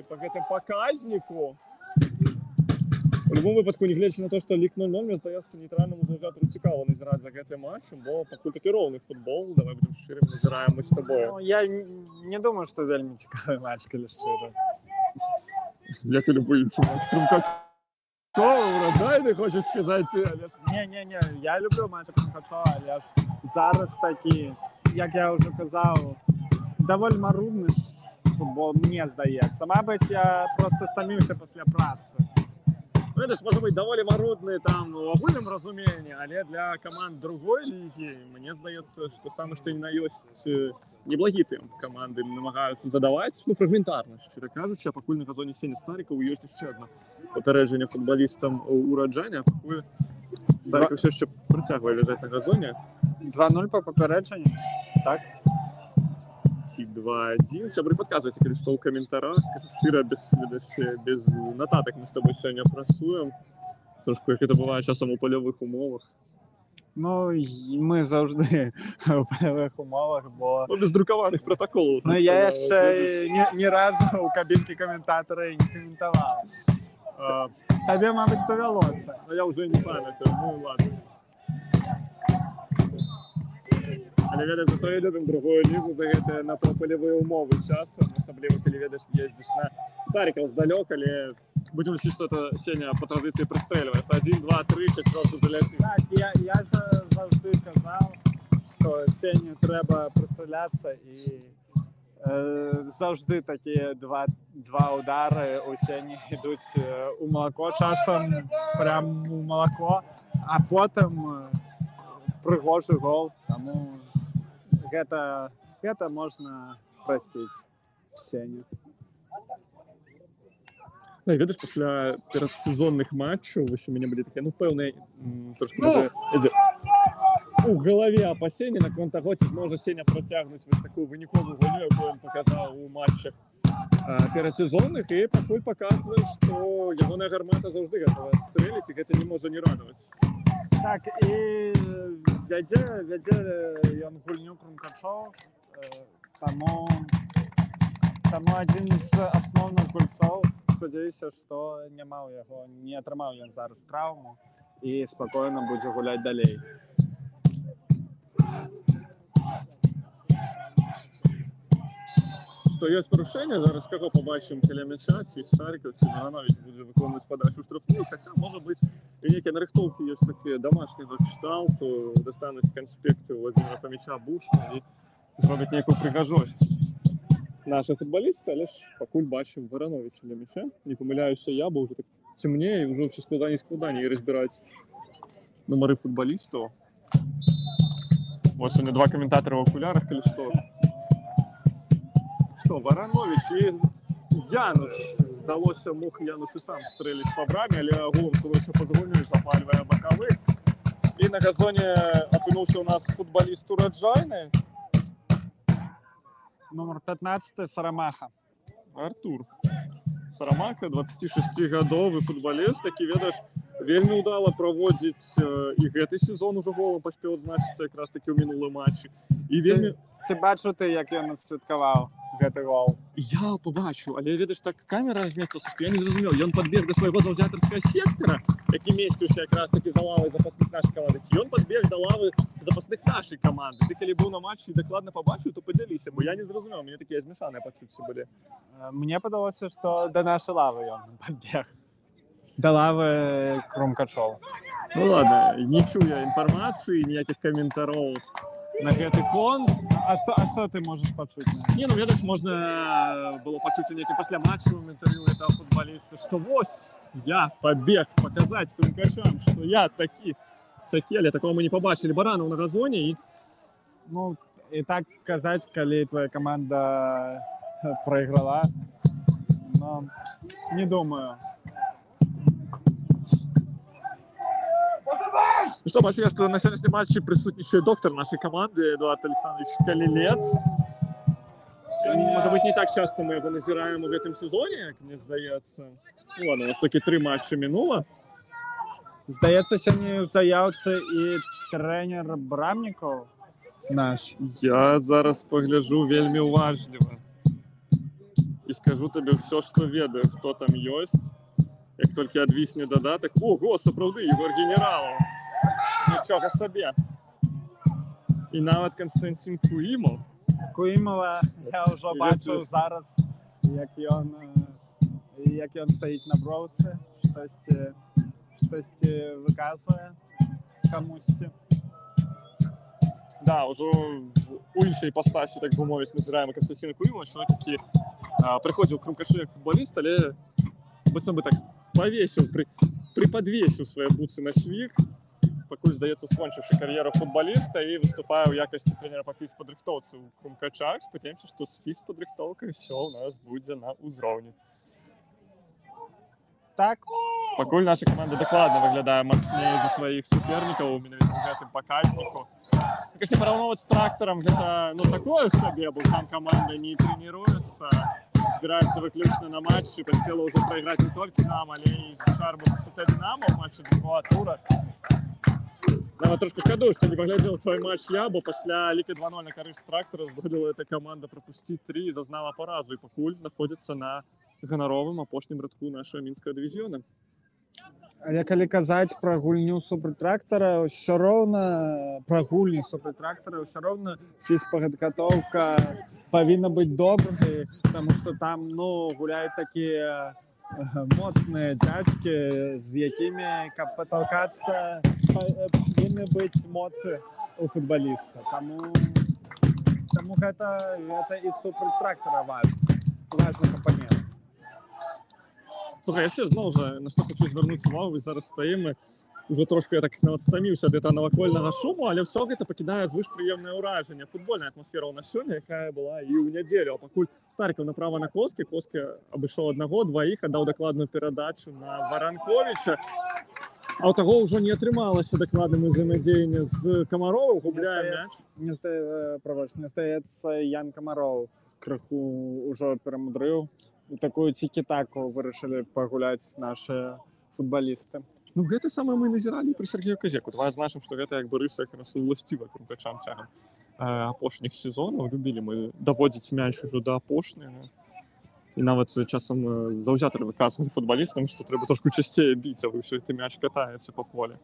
По гэтым паказніку. У любом выпадку, не глядзячы на то, што лік 0-0, мне здаецца, нейтральнаму заўзятару цікава назіраць за гэтым матчам, бо пакуль такі роўны футбол, давай будзем шчырым, назіраем мы з табою. Ну, я не думаю, што вельмі цікавы матч, калі шчыра. Як і любы іншы матч. Крумкачова, ураджайны, хочаш сказаць ты, але ж... Не, я люблю матч Крумкачова, але ж зараз такі, як я ўжо казаў, даволі марудны футбол, мне здаецца. Мабыць, я проста стаміўся пасля працы. Ведаеш, можа быць, даволі марудны там у агульным разуменні, але для каманд другой лігі, мне здаецца, што самы што ні на ёсць неблагі тэмп каманды намагаюцца задаваць, ну, фрагментарна, шчыра кажучы, а пакуль на газоне Сені Старікаў ёсць яшчэ адно папярэджанне футбалістам ураджання, пакуль Старікаў ўсё яшчэ працягвае ляжаць на газоне. 2-0 па папярэджанні, так? 2-1. Сябры, падказвайце, калі што ў каментарах. Скажу шчыра, без нататак мы з тобой сёння працуем. Трошку, як гэта бывае часам у палявых умовах. Ну, мы заўжды у палявых умовах, бо... Ну, без друкаваных пратаколаў. Ну, я яшчэ ні разу ў кабінкі каментатара не каментаваў. Табе, мабыць, давялося. Ну, я ўжо не памятаю, ну, ладно. Але, ведаеш, зато я любім другую лігу за гэтыя напалявыя умовы часам, асабліва, калі, ведаеш, ездзіш на Старікаў здалёк, але будзем лічыць, што это Сеня па традыцыі прыстрэльваецца. 1, 2, 3, 4 заляціць. Так, я заўжды казаў, што Сеню трэба прыстраляцца і заўжды такія два удары у Сені ідуць у малако, часам прям у малако, а потым прыгожы гол, таму гэта можна прасціць Сеню. Ну, і ведаеш, пасля перадсезонных матчаў вось у мяне былі такія, ну, пэўныя трошку у галаве апасенні наконт таго, ці зможа Сеня працягнуць вось такую выніковую гульню, якую ён паказаў у матчах перадсезонных, і пакуль паказвае, што ягоная гармата заўжды гатова стрэліць, і гэта не можа не радаваць. Так, і вядзе ён гульню Крумкачоў, таму адзін з асноўных гульцоў, спадзяюся, што не атрымаў ён зараз траўму і спакойна будзе гуляць далей. Што ёсць парушэнне, зараз каго пабачым каля мяча, ці Старікаў, ці Нарановіч будзе выконваць падачу ў штрафную, хаця, можа быць, і нейкія нарыхтоўкі ёсць такія дамашнія кшталту, дастануць канспекты Владзіміра Фаміча Бушна і зробяць нейкую прыгажосць. Нашы футбалісты, але ж пакуль бачым Варановіча ля мяча, не памыляюся я, бо ўжо так цемнее, ўжо ўсё складаней разбіраць нумары футбалістаў. Вось сёння два каментатары ў акулярах, калі што. Что, Варанович и Януш здалося Мух'янусу сам стрэліць па браме, але агулам становіцца падгоню, запальвае бакавы. І на газоне апынуўся ў нас футбаліст Ураджайны. Номер 15 Сарамаха. Артур Сарамаха, 26-гадовы футбаліст, такі, ведаеш, вельмі ўдала праводзіць і гэты сезон ужо голам паспеў адзначыцца якраз такі ў мінулым матчы. І вельмі... Ці бачу ты, як ён адсвяткаваў гэты гол? Я побачу, але ведаеш, так камера разместилася, што я не зразумеў. Ён падбег да свайго заўзятарскага сектара, які месціўся якраз такі за лавай запасных нашай каманды. Ці ён падбег да лавы запасных нашай каманды. Ты калі быў на матчы і дакладна пабачыў, то падзяліся, бо я не зразумеў, у мяне такія змяшаныя пачуцці былі. Мне падалося, што да нашай лавы ён падбег. Да лавы Крумкачова. Ну ладно, не чую я інфармацыі, ніякіх каментароў на гэты конт. А што ты можаш пачуць? Не, ну ведаеш, можна было пачуць у нейкім пасля матчу інтэрв'ю этого футбаліста, што вось я пабег паказаць Крумкачам, што я такі сякі, але такого мы не пабачылі. Баранаў на газоне і... Ну, і так казаць, калі твоя каманда прайграла, но не думаю. Ну что, бачу я, что на сегодняшнем матче присутствует доктор нашей команды Эдуард Александрович Калилец. Может быть, не так часто мы его назираем в этом сезоне, как мне здаецца. Ну ладно, у нас только 3 матча минуло. Здаецца, сёння ў заяўцы і трэнер Брамнікаў наш. Я зараз погляжу вельмі уважліва. І скажу тебе все, что ведаю, хто там ёсць. Як толькі адвісне дадатак. Ого, сапраўды, Егор Генералаў. Нічога сабе. І нават Константин Куімов. Куімова я ўжо бачыў зараз, як ён стаіць на броўцы, штосьці выказвае камусьці. Да, ўжо у іншай іпастасі, так бы мовіць, назіраем Константина Куімова, чалавек, які прыходзіў к Крумкачу як футбаліст, але быццам бы так повесил, приподвесил свои бутсы на швик, пакуль, здаецца, скончыўшы кар'еру футбаліста і выступае ў якасці трэнера па фізпадрыхтоўцы ў Крумкачах. Спадзяёмся, што з фізпадрыхтоўкай ўсё ў нас будзе на ўзроўні. Так. Пакуль наша каманда дакладна выглядае мацней за сваіх супернікаў менавіта ў гэтым паказніку. Калі параўноўваць з Трактарам, гэта такое сабе, бо там каманда не трэніруецца, збіраецца выключна на матчы, паспела ўжо прайграць не толькі нам, але і з Шарбу СТ Динамо ў матчы другого тура. Нават трошку шкадую, што не паглядзеў твой матч я, бо пасля ліка 2-0 на карысць Трактара здолела эта каманда прапусціць 3 і зазнала паразу, і пакуль знаходзіцца на ганаровым апошнім радку нашага мінскага дывізіёна. Але калі казаць пра гульню супраць Трактара, ўсё роўна пра гульню супраць Трактара, ўсё роўна фізпадрыхтоўка павінна быць добрай, таму што там гуляюць такія моцныя дзядзькі, з якімі, каб паталкацца, павінны быць моцы у футбаліста. Таму гэта і супраць Трактара важны кампанент. Слухай, яшчэ зноў жа, на што хочу звярнуць увагу, зараз стаім, уже трошки я так нават стаміўся ад этого навакольнага шуму, але ўсё гэта пакідае звышпрыемнае ўражанне. Футбольная атмасфера ў нас сёння, якая была і ў нядзелю, а пакуль Старыкаў направа на Коскі абышоў аднаго, дваіх, аддаў дакладную перадачу на Варанковіча. А ў таго ўжо не атрымалася дакладным узаемадзеянне з Камаровым, губляе мяч. Мне здаецца, Ян Камаров крыху ўжо перамудрыў. У такую цікі-таку вырашылі пагуляць нашы футбалісты. Ну, гэта самае мы назіралі пры Сергею Казеку. Давай адзначым, што гэта як бы рыса якраз уласціва Крумкачам цягам апошніх сезонаў. Любілі мы даводзіць мяч ужо да апошняга. І нават часам заўзятары выказвалі футбалістам, што трэба трошку часцей біць, а вы ўсё гэты мяч катаецца па полі.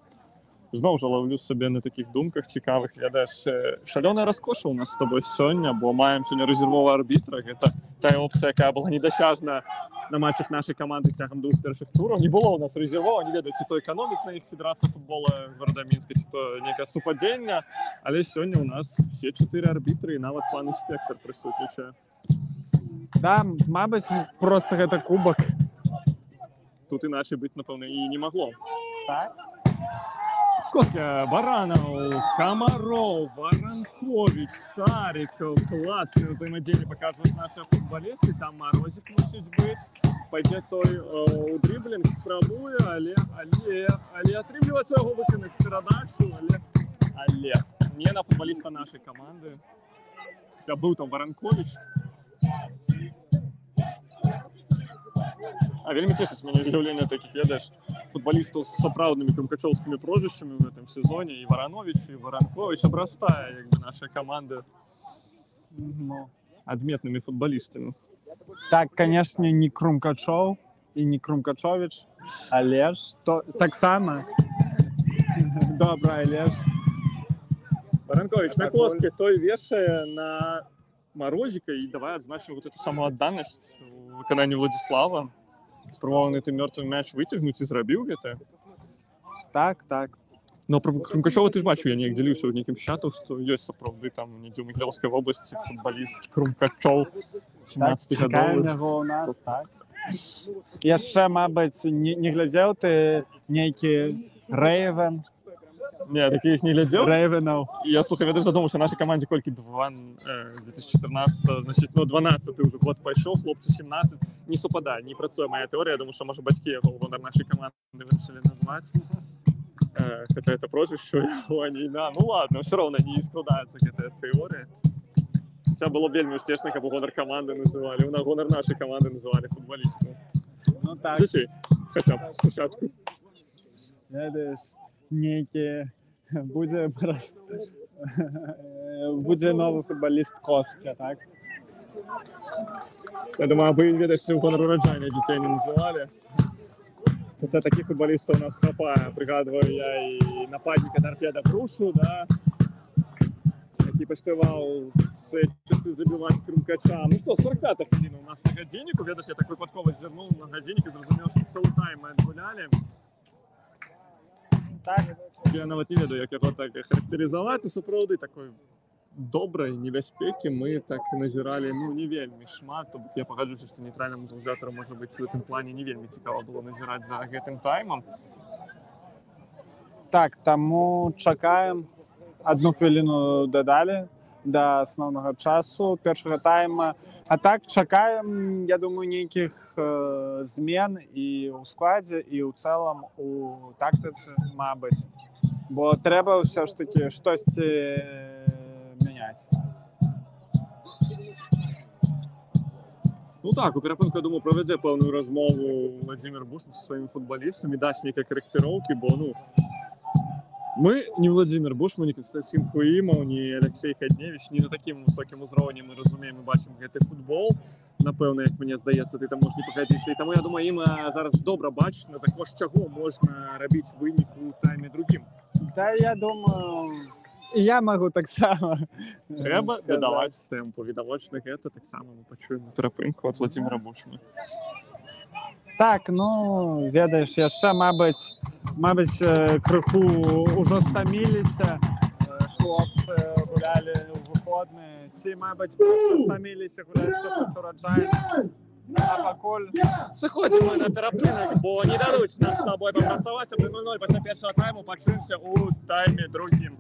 Зноў жа лаўлю сабе на такіх думках цікавых. Ведаеш, шалёная раскоша ў нас з тобой сёння, бо маем сёння рэзервовага арбітра. Гэта тая опцыя, якая была недасяжна на матчах нашай каманды цягам 2 першых тураў. Не было ў нас рэзервова, не ведаю, ці то эканомік на іх федэрацыя футбола горада Мінска, ці то некае супадзенне, але сёння ў нас все 4 арбітры і нават пан інспектор прысутнічае. Да, мабыць, проста гэта кубак. Тут іначай быць, напэўна, і не магло. Так? Коска, Баранов, Комаров, Воронкович, Стариков. Классное взаимодействие показывают наши футболисты. Там Морозик мусить быть. Пойдет той у дриблінг спробує, але отримлюється його виконати передачу, але не на футболіста нашої команди. Хоча був там Воронкович. А вельмі цешыць мяне з'яўленне такіх, ведаеш, футболістаў з сапраўднымі крумкачоўскімі прозвішчамі в этом сезоне. І Варанович, і Воронкович абрастае, як бы, наша команда адметнымі футболістамі. Так, конечно, не Крумкачов и не Крумкачович, але ж так само. Добрый, але ж. Воронкович на Коске той вешае на Морозика и давай отзначим вот эту самоотданность в выкананні Владислава. Спробував на той мертвий м'яч витягнути і зробив гэта. Так, так. Но про Крумкачова ти ж бачив, я неяк ділився у неким чатом, що є сапраўды там недзе ў Мігілёўскай вобласці футболіст Крумкачов 17 гадоў. Чакаем яго у нас, так. Яшчэ, мабыць, не глядзеў ты нейкі Рэйвен? Не, таких не глядзеў. Рэйвенаў. Я, слухай, я даже задумаўся, нашай камандзе колькі 2014, значит, ну 12 уже год пайшоў, хлопцу 17. Не супадае, не працуе моя теория. Я думаю, что, может, бацькі яго гонар нашай каманды вырашылі назваць. Хотя это прозвище его, а не имя. Ну ладно, все равно не складаецца гэтая теория. Хотя было б вельмі успешна, каб гонар каманды называли. У нас гонар нашай каманды называли футболістаў. Ну так. Дзяцей, хотя б спачатку. Ведаеш, нейкі будзе новы футболіст Коска, так? Я думаю, абы, ведаеш, у гонар ураджайных дзяцей не называли. Хотя таких футболистов у нас хапае. Пригадываю я и нападника Торпеда Грушу, да, який поспевал все часы забивать Крумкача. Ну что, 45-та хвилина у нас на годиннику. Ведаешь, я так випадково зернул на годинник и зрозумел, что целый тайм мы отгуляли. Так. Я нават не ведаю, як його так характеризовать. Сапраўды такой доброй небяспеки мы так назирали, ну, не вельмі шмат. То я погоджуся, что нейтральному заўзятару, может быть, в этом плане не вельмі цікава было назирать за гэтым таймом. Так, таму чакаем. 1 хвіліну дадалі да асноўнага часу першага тайма. А так чакаем, я думаю, нейкіх змен і ў складзе, і ў цэлым у тактыцы, мабыць. Бо трэба ўсё ж такі штосьці мяняць. Ну так, у перапынку, я думаю, правядзе пэўную размову Владимир Бушман со сваімі футболістамі, даць нейкай карэкціроўкі, бо, ну, мы, не Владимир Бушман, не Константин Хуимов, не Алексей Кадневич, не на таким высоким узроўні мы разумеем і бачым гэты футбол. Напэўна, як мне здаецца, ты там можаш не пагадзіцца. І таму, я думаю, ім зараз добра бачна, за кошт чаго можна рабіць вынік у тайме другім. Да, я думаю, я могу таксама. Трэба дадаваць тэмпу. Відавочна, гэта таксама мы пачуем на перапынку ад Владимира Бушмана. Так, ну, ведаеш, яшчэ, мабыць, крыху ўжо стаміліся. Хлопцы гулялі ў выходныя. Ці, мабыць, проста стаміліся гуляць супраць ураджайных. А пакуль... Сыходзім мы на перапынак, бо не дадуць нам з табой папрацаваць, а пры 0-0 пасля першага тайму пачуемся ў тайме другім.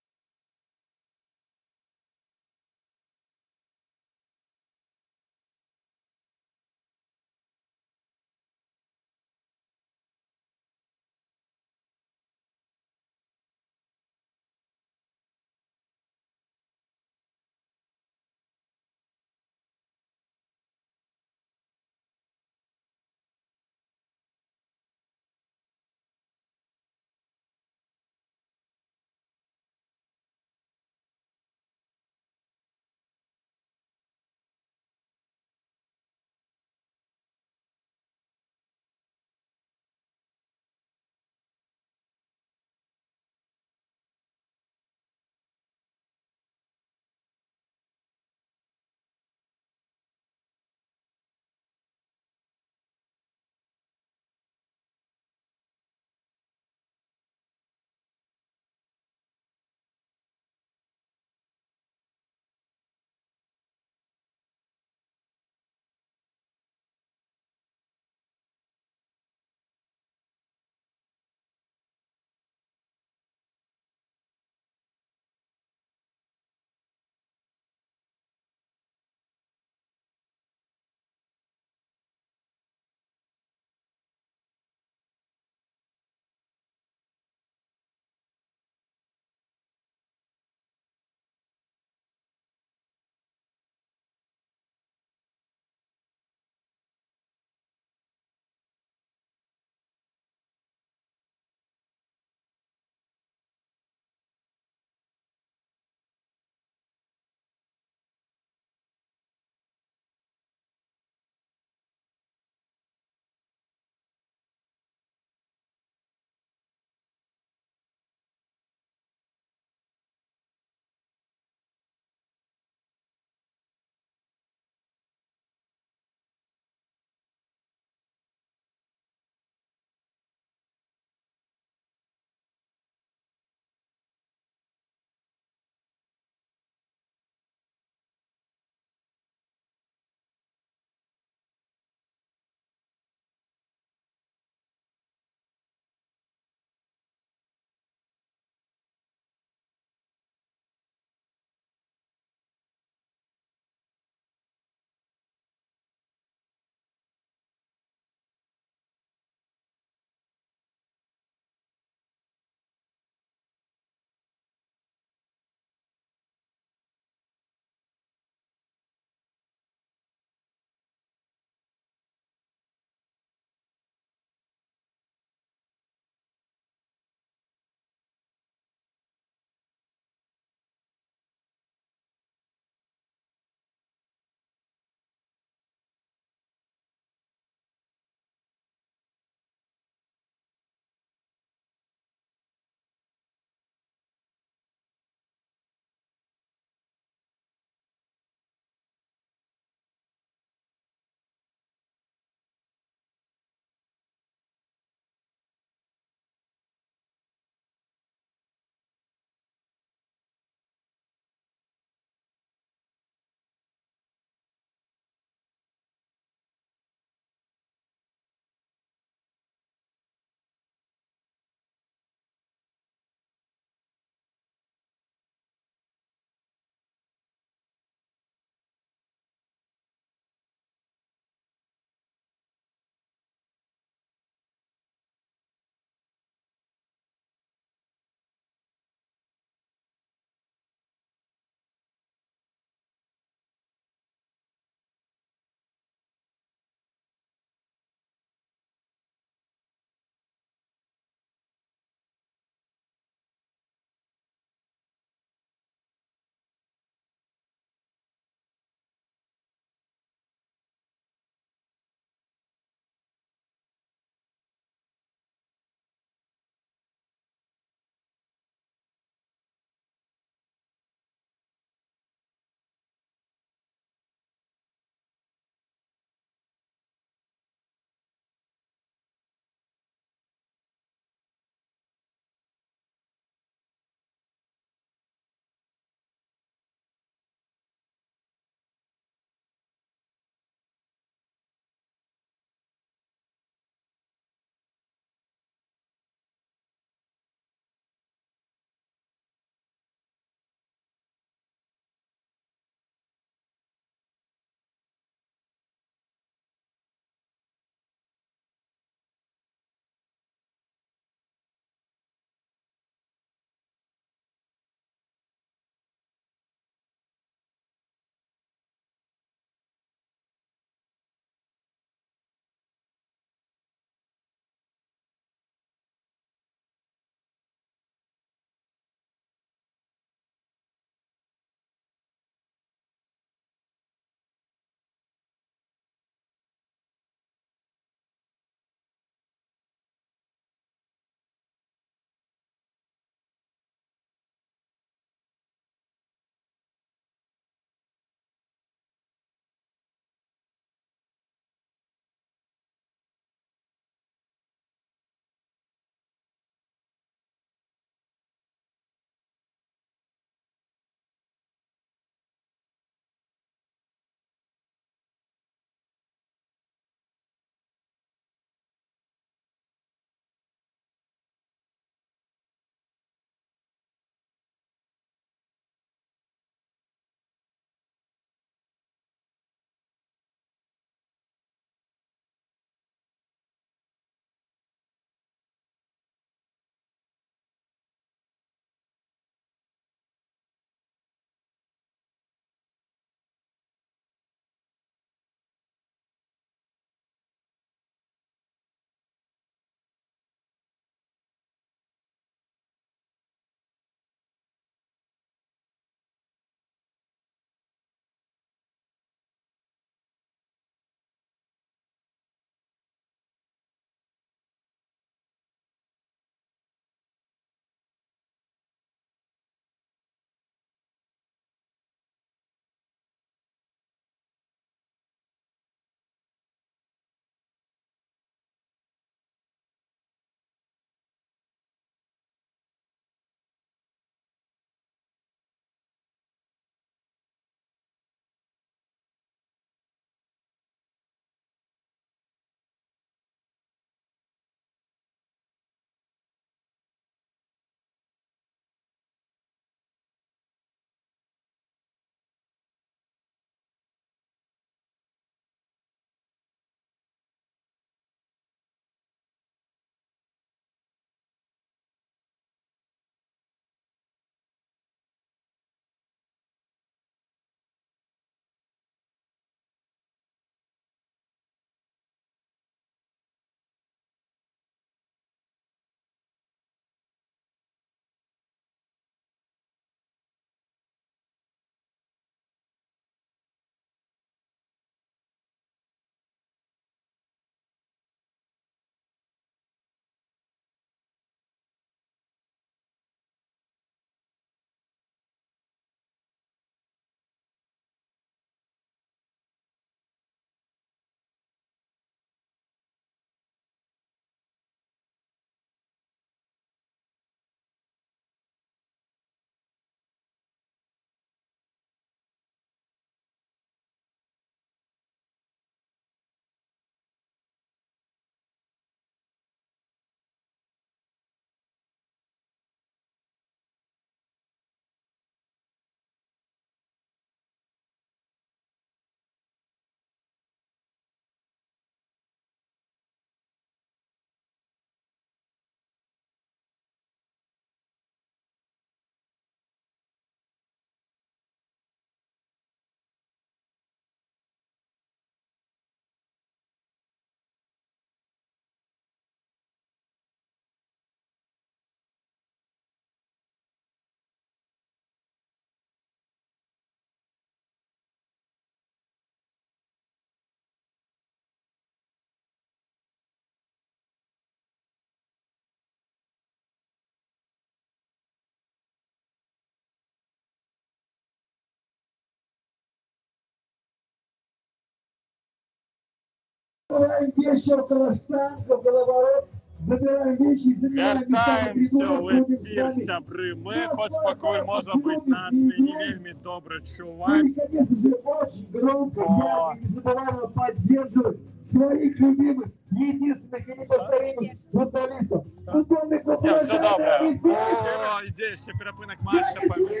Забираем вещи около штанг, около ворот. Забираем вещи и занимаем места на Вяртаемся трибунах. ў Будем с эфір, вами. сябры. Мы, хоць пакуль, можа быць, нас і не вельмі добра Ну и, чуваць. конечно же, очень громко, ярко и незабываемо поддерживать своих любимых, единственных и неповторимых футболистов. Футбольный клуб Не, все добре. «Урожай». О, ідзе ще перапынак матча паміж.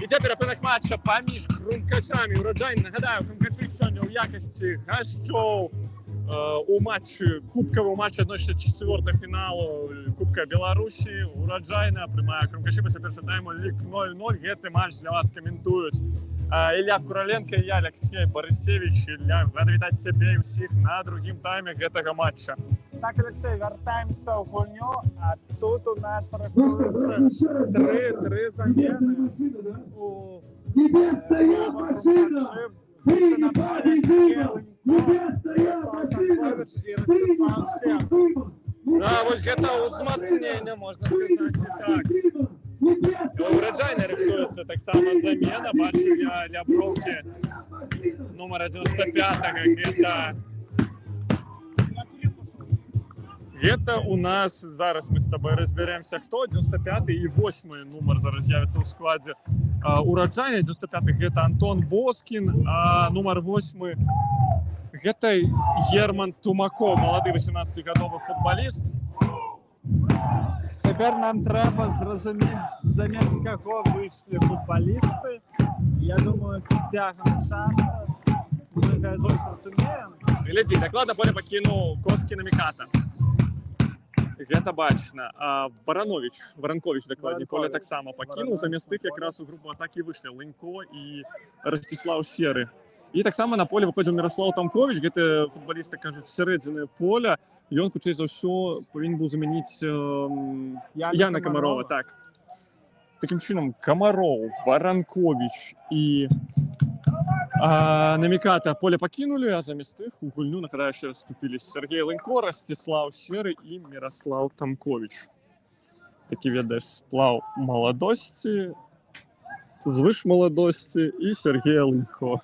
Ідзе перапынак матча паміж Хрумкачамі. Ураджай, нагадаю, Хрумкачы сёння ў якасці гасцёў у матчы, кубкавым матчы адносіцца чвёртага фіналу Кубка Беларусі. Ураджайна прымае Хрумкачы пасля першага тайму, лік 0-0. Гэты матч для вас каментуюць Ілля Кураленко і я, Алексей Борисевич. Ілля, рада вітаць цябе і ўсіх на другім тайме гэтага матча. Так, Алексей, вяртаемся ў гульню, а тут у нас Ну что, рахуецца еще раз, тры замены небесная машина, да? у Небесная машина! Ты не победима! Небесная машина! і Ростислав Сер. Да, вось гэта ўзмацненне, можна сказаць, і так. Ураджайна рыхтуецца таксама замена. Бачу я ля броўкі нумара 95-га. Гэта у нас, зараз мы з табой разбярэмся, хто 95-й і 8-й нумар зараз з'явіцца ў складзе Ураджайна. 95-й гэта Антон Боскін, а нумар 8-й гэта Герман Тумако, малады 18-гадовы футбаліст. Цяпер нам трэба зразумець, замест каго выйшлі футбалісты. Я думаю, з цягам часу мы гэта зразумеем. Глядзі, дакладна поле пакінуў Коскін Міката. Гэта бачна. Варанковіч дакладней поле таксама пакінуў. Замест тых якраз у групу атакі выйшлі Лынько і Ростислав Серы. І таксама на поле выходзіў Міраслаў Тамковіч. Гэты футбалісты кажуць сярэдзіны поля. Ён, хутчэй за ўсё, павінен быў замяніць Яна Камарова. Так. Такім чынам, Камароў, Варанковіч і Наміката поле пакінулі, а замест іх у гульню, нагадаю, яшчэ раз вступілі Сергей Лынько, Ростислав Серы і Міраслаў Тамковіч. Такі, ведаеш, сплаў маладосці, звыш маладосці і Сергея Лынько.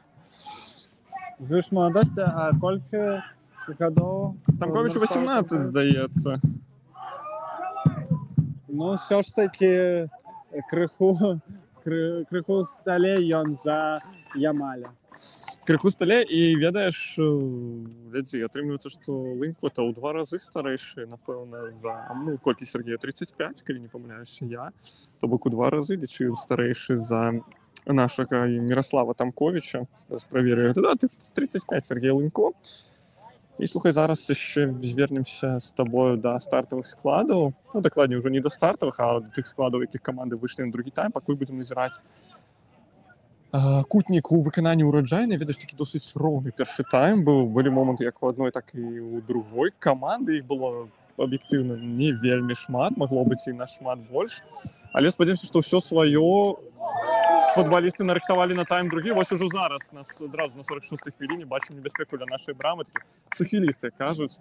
Звыш маладосці, а колькі гадоў? Тамковічу 18, здаецца. Ну, ўсё ж такі крыху сталей ён за Ямаля. Крыху сталей, і ведаеш, глядзі, атрымліваецца, што Лынько-то ў 2 разы старэйшы, напэўна, за, ну, колькі Сергея, 35, калі не памыляюся я, то бок у 2 разы, лічыў, старэйшы за нашага Міраслава Тамковіча. Зараз праверю, да, 35 Сергей Лынько. І, слухай, зараз яшчэ звернемся з табою да стартавых складаў. Ну, дакладней, ўжо не да стартавых, а да тых складаў, якіх каманды выйшлі на другі тайм, пакуль будзем назіраць Кутнік у выкананні Ураджайнай. Ведаеш, такі досыць роўны першы тайм быў. Былі моманты як у адной, так і у другой каманды. Іх было аб'ектыўна не вельмі шмат, магло быць і нашмат больш. Але спадзяёмся, што ўсё сваё футбалісты нарыхтавалі на тайм другі. Вось ужо зараз нас адразу на 46-й хвіліне бачым небяспеку для нашай брамы. Такі сухілісты, кажуць.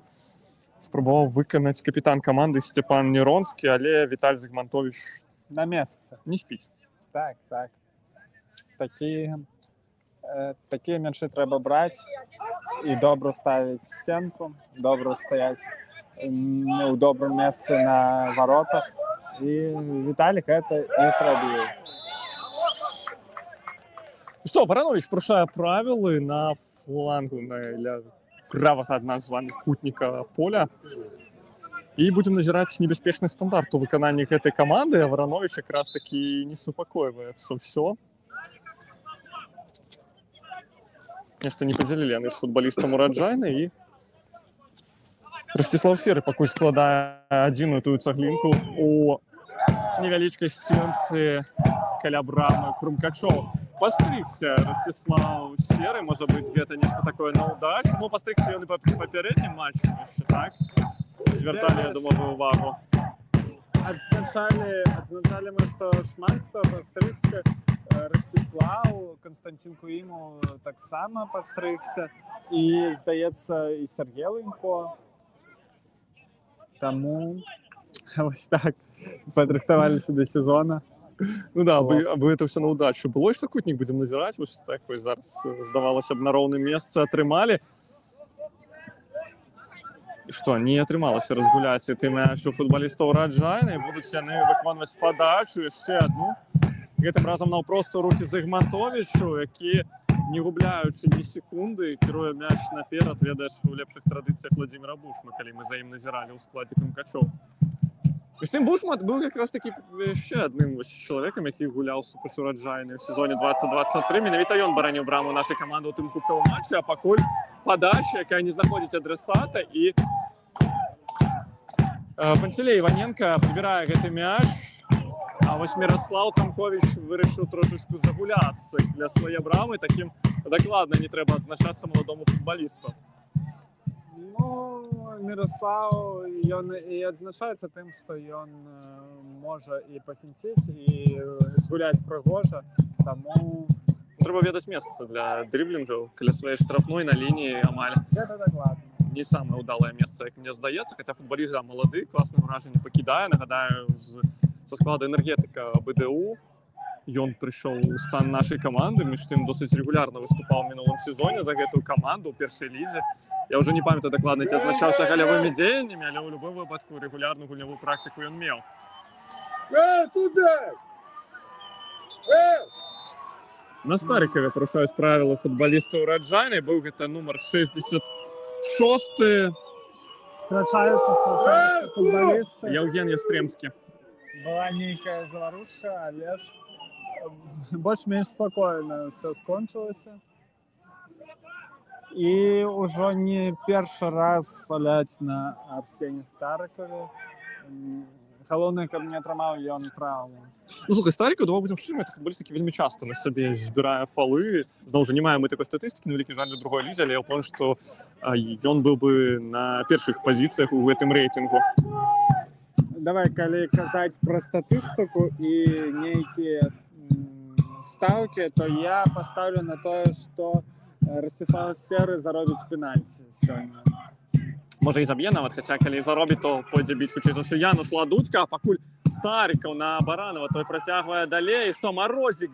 Спрабаваў выканаць капітан каманды Сцепан Неронскі, але Віталь Зігмантовіч на месцы. Не спіць. Так. Такія мячы трэба браць і добра ставіць сценку, добра стаяць у добрым месцы на варотах. І Віталік гэта і зрабіў. Што, Варановіч парушае правілы на флангу ля правага ад нас з вами Кутніка поля. І будзем назіраць небяспечны стандарт у выкананні гэтай каманды, а Варановіч якраз такі не супакойваецца ўсё. Нешта не падзялілі яны з футбалістам Ураджайнай, і Ростислав Серы пакуль складае адзіную тую цаглінку у невялічкай сценцы каля брамы Хрумкачоў. Пастрыгся Ростислав Серы, можа быць, гэта нешта такое на ўдачу. Ну, пастрыгся ён і па папярэднім матчы яшчэ, так? Звярталі, я думаю, увагу. Адзначалі мы, што шмат хто пастрыгся. Ростислав, Константин Куімов таксама пастрыгся. І, здаецца, і Сергей Лынько. Таму вось так падрыхтаваліся да сезона. Ну да, абы это ўсё на ўдачу было, што Кутнік будзем назіраць, вось так, вось зараз, здавалася б, на роўным месцы атрымалі. І што, не атрымалася разгуляць гэты мяч у футбалістаў Раджайны, будуць яны выконваць падачу яшчэ адну. Гэтым разам наўпрост у рукі Зігмантовічу, які, не губляючы ні секунды, кіруе мяч наперад, ведаеш, у лепшых традыцыях Владзіміра Бушма, калі мы за ім назіралі ў складзе Крумкачоў. Між тым Бушма быў якраз такі яшчэ адным чалавекам, які гуляў супраць Раджайны ў сезоне 2023. Менавіта ён бараніў браму нашай каманды ў тым кубкавым матчы, а пакуль падача, якая не знаходзіць адрасата, і Панцелей Іваненка прыбірае гэты мяч, а вось Міраслаў Тамковіч вырашыў трошачку загуляцца для свае брамы, такім дакладна не трэба адзначацца маладому футбалісту. Ну, Міраслаў, ён і адзначаецца тым, што ён можа і пафінціць, і згуляць прыгожа, таму... Трэба ведаць месца для дрыблінгаў, каля сваёй штрафной на лініі амаль. Гэта дакладна. Не самае ўдалае месца, як мне здаецца, хаця футбаліст малады, класны ўражанне пакідае. Нагадаю, са склада энергетыка БДУ ён прыйшоў у стан нашай каманды, між тым досыць рэгулярна выступаў у мінулым сезоне за гэтую каманду ў першай лізе. Я ўжо не памятаю дакладна, ці азначаўся галявымі дзеяннямі, але ў любым выпадку рэгулярную гульнявую практыку ён меў. На Старыкаве парушаюць правілы футбалістаў Раджайны, быў гэта нумар 66. Спрачаюцца футбалісты. Яўген Ястрэмскі. Была нейкая заварушка, але ж больш-менш спакойна ўсё скончылася. І ўжо не першы раз фаляць на Арсені Старыкаве. Галоўнае, каб не атрымаў ён траўму. Ну, слухай, Старыкаў, давай будзем шчырымі, гэта футбаліст, які вельмі часта на сабе збірае фалы. Зноў жа, не маем мы такой статыстыкі, на вялікі жаль, для другой лізе, але я ўпэўнены, што ён быў бы на першых пазіцыях у гэтым рэйтынгу. Давай, калі казаць пра статыстыку і нейкія стаўкі, то я паставлю на тое, што Ростислав Серы заробіць пенальці сёння. Можа і заб'е нават, хаця калі заробіць, то пойдзе біць хутчэй за ўсё Януш Ладуцька, а пакуль Старыкаў на Баранова, той працягвае далей, што Марозік,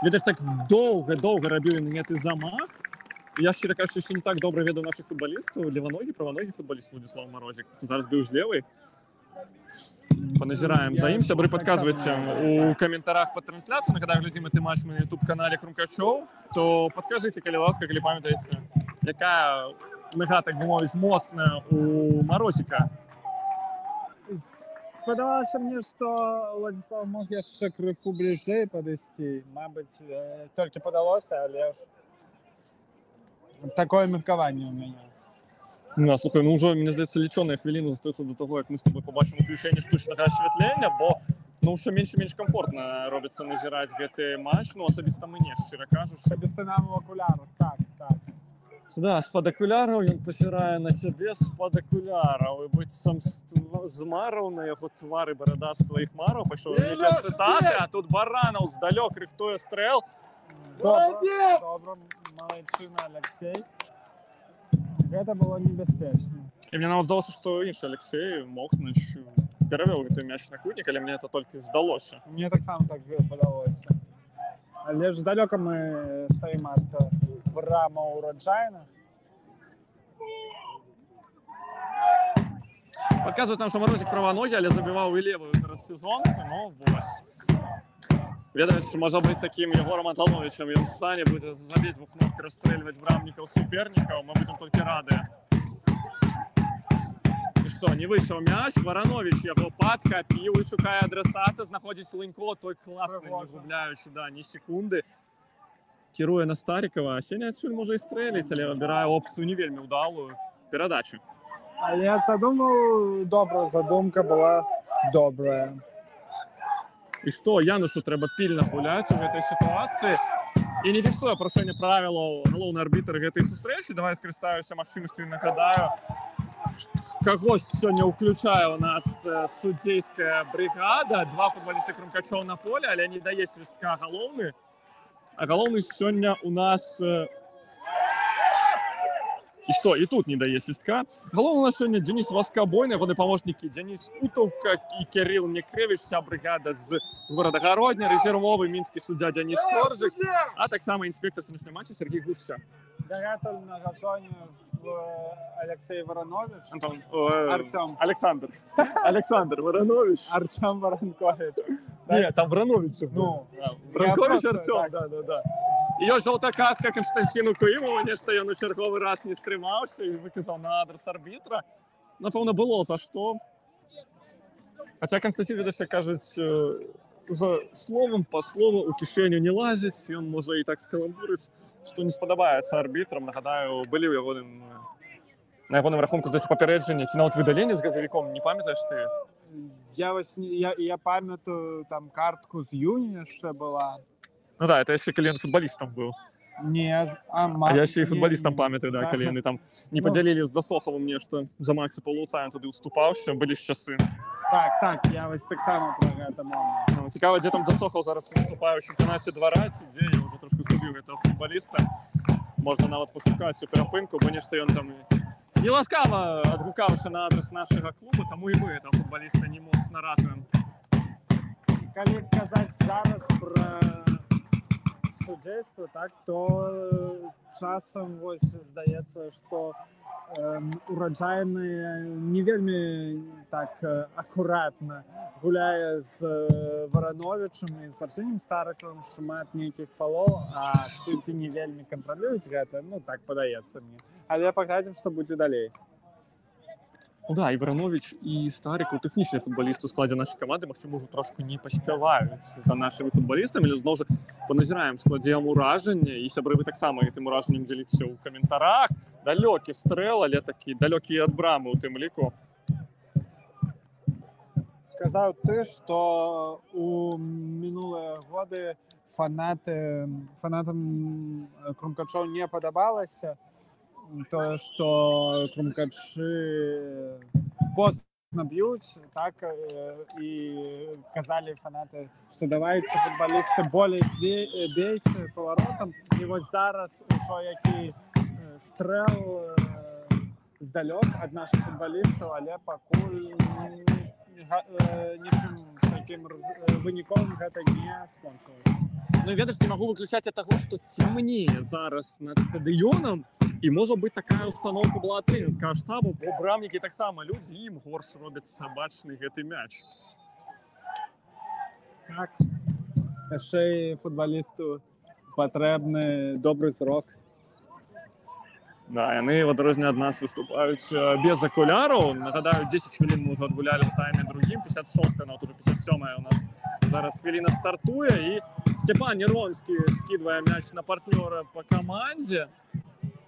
ведаеш, так доўга рабіў гэты замах. Я, шчыра кажучы, яшчэ не так добра ведаю нашых футбалістаў, леваногі, праваногі футбаліст Владзіслав Марозік, зараз быў з левай. Паназіраем за ім. Сябры, падказвайце у каментарах пад трансляцыю. Нагадаю, глядзім гэты матч на YouTube-канале Крумкачоў, то падкажыце, калі ласка, калі памятаеце, якая нага, так бы мовіць, моцная у Марозіка. Падавалася мне, што Владзіслав мог яшчэ крыху бліжэй падысці. Мабыць, толькі падалося, але ж такое меркаванне ў мяне. Ну, слухай, ну ўжо, мне здаецца, лічоныя хвіліны застаюцца до таго, як мы з тобой побачым уключэнне штучнага асвятлення, бо ну, ўсё менш і менш камфортна робіцца назіраць гэты матч, ну, асабіста мне, шчыра кажучы. Асабіста нам у акулярах, так. Да, з-пад акуляраў ён пазірае на цябе з-пад акуляраў, і быццам змараў на яго твары барадаства і хмараў, пайшоў нейкія цытаты, а тут Баранаў здалёк рыхтуе стрэл. Добра, малайчына Алексей. Гэта было небяспечна. І мне нават здалося, што іншы Алексей Мохнач перавёў гэты мяч на кутнік, але мне это толькі здалося. Мне таксама так падалося. Але ж далёка мы стаім ад брамаў Раджайнах. Падказваюць нам, што Марозік праваногі, але забіваў і левую перад сезонцу, ну вось. Ведаюць, што можа быць такім Егорам Антоновичам, ён стане, будзе забіць двухногкі, расстрэльваць брамнікаў супернікаў, мы будзем толькі радыя. І што, не выйшаў мяч, Варанович яго падхапіў і шукае адрасата, знаходзіць Лынько, той класны, не губляючы, да, ні секунды. Кіруе на Старыкава, а сёння адсюль можа і стрэліць, але выбірае опцыю не вельмі ўдалую перадачу. Але я задумаў, задумка была добрая. І што, Янушу трэба пільна гуляць у гэтай сітуацыі і не фіксуе парушэнне правілаў галоўны арбітр гэтай сустрэчы. Давай скарыстаюся магчымасцю і нагадаю, кагось сёння ўключае ў нас судзейская брыгада. Два футбалісты Крумкачоў на поле, але не дае свістка галоўны. А галоўны сёння ў нас... І што, і тут не дае свістка. Галоўны у нас сёння Денис Васкабойны, ягоны памочнікі Денис Утаўка і Кірыл Некрэвіч, вся брыгада з горада Гародня, рэзервовы мінскі суддзя Денис Коржык, а таксама інспектор сённяшняга матча Сергей Гушча. Дагэтуль на газоне Алексей Воронович. Антон, Артем. Александр Воронович. Артем Воронкович. Ні, там Воронович. Ну, Воронович я Артем, да. І ось жовта картка Константину Климову, нешта ён у черговий раз не стримався і виказав на адрес арбітра. Напевно, було за що. Хоча Константин, видишся, кажуть, за словом по слову у кишеню не лазить, і він може і так скаламбурить, що не сподобається арбітрам. Нагадаю, були у його на його рахунку, здається, попередження, чи навіть видалення з газовиком, не пам'ятаєш ти? Я пам'ятаю, там картку з Юні ще була. Ну да, це ще коли він футболістом був. А я ще і футболістом пам'ятаю, да, коли вони там не поділили з Досоховим нешта за Макса Полуца, він туди уступав, що були ж часи. Так, я ось так само про це мав. Цікаво, де там Досохов зараз виступає у чемпіонаті двора, ці де я вже трошки згубив цього футболіста. Можна навіть пошукати цю перепинку, бо нешта він там і ласкаво відгукався на адрес нашого клубу, тому і ми цього футболіста не моцно ратуємо. Коли казати зараз про судейство, так, то часом ось здається, що Ураджайний не вельми так акуратно гуляє з Вороновичем і з Арсенієм Стариковим, шмат нейкіх фалов, а судді не вельми контролюють гэта, ну так падаецца мне. Але паглядзім, што будзе далей. Ну да, і Воронович, і Стариков, технічні футболісти у складі нашої команди, можливо, трошки не поспівають за нашими футболістами, але знову ж поназираємо в складі ураження, і сябри ви так само тим ураженням діліться у коментарях. Далекі стрел, але такі далекі від брами у тим ліку. Казав ти, що у минулі годи фанатам Крумкачов не подобалося то, що Крумкачі поздно б'ють, так, і казали фанати, що давайте футболісти більше бійте поворотом. І ось зараз уже який стрел здалек від наших футболістів, але покуль нічим таким виніковим гэта не скончилось. Ну, ведаеш, не могу выключать от того, что темнее зараз над стадионом, и может быть такая установка была от тренерского штаба, бо брамнікі так само люди, і ім горш робиться бачный гэты мяч. Так, яшчэ і футболісту патрэбны добры зрок. Да, яны, в адрозненне ад нас, выступаюць без акуляраў. Нагадаю, 10 хвілін мы ўжо адгулялі ў тайме другім, 56-я, нават уже 57-я у нас зараз хвіліна стартуе, і Степан Неронскі скидывае мяч на партнёра по камандзе.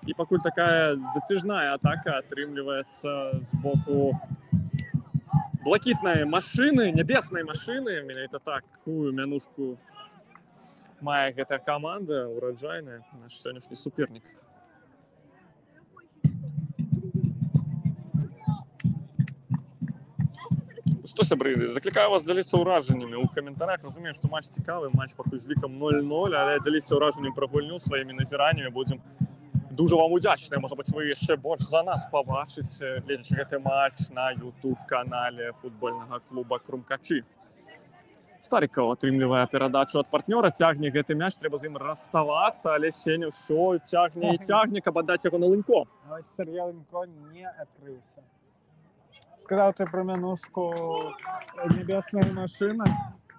І пакуль такая зацяжная атака атрымліваецца з боку блакітнай машыны, нябеснай машыны, менавіта такую мянушку мае гэтая каманда ураджайная, наш сённяшні супернік. Што, сябры, заклікаю вас дзяліцца ўражаннямі ў каментарях. Разумею, што матч цікавы, матч пакуль з лікам 0-0, але дзяліцца ўражаннямі пра гульню сваімі назіраннямі. Будзем дуже вам удзячныя. Можа быць, вы яшчэ больш за нас пабачыце, гледзячы гэты матч на YouTube-канале футбольнага клуба Крумкачы. Стариков атрымлівае перадачу ад партнёра, цягне гэты мяч, трэба з ім расставацца, але Сеня ўсё цягне і цягне, каб аддаць яго на Лынько. Ось Сергей Лынько не адкрыўся. Сказал ты про мянушку небесная машина,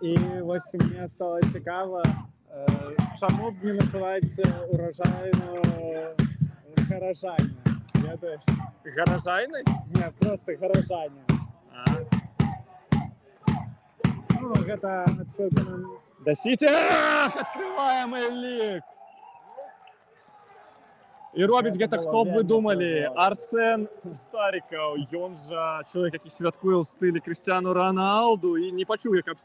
и вот мне стало цікаво, чому б не називається урожайно гаражання, ведаєш? Гаражайный? Ні, просто гаражання. Ну, гэта отсылка на... Дасіце! Открываем лік! І робіць гэта, хто б вы думалі, Арсен Стариков, ён жа чалавек, які святкуе ў стылі Крістіану Роналду, і не пачуе, каб...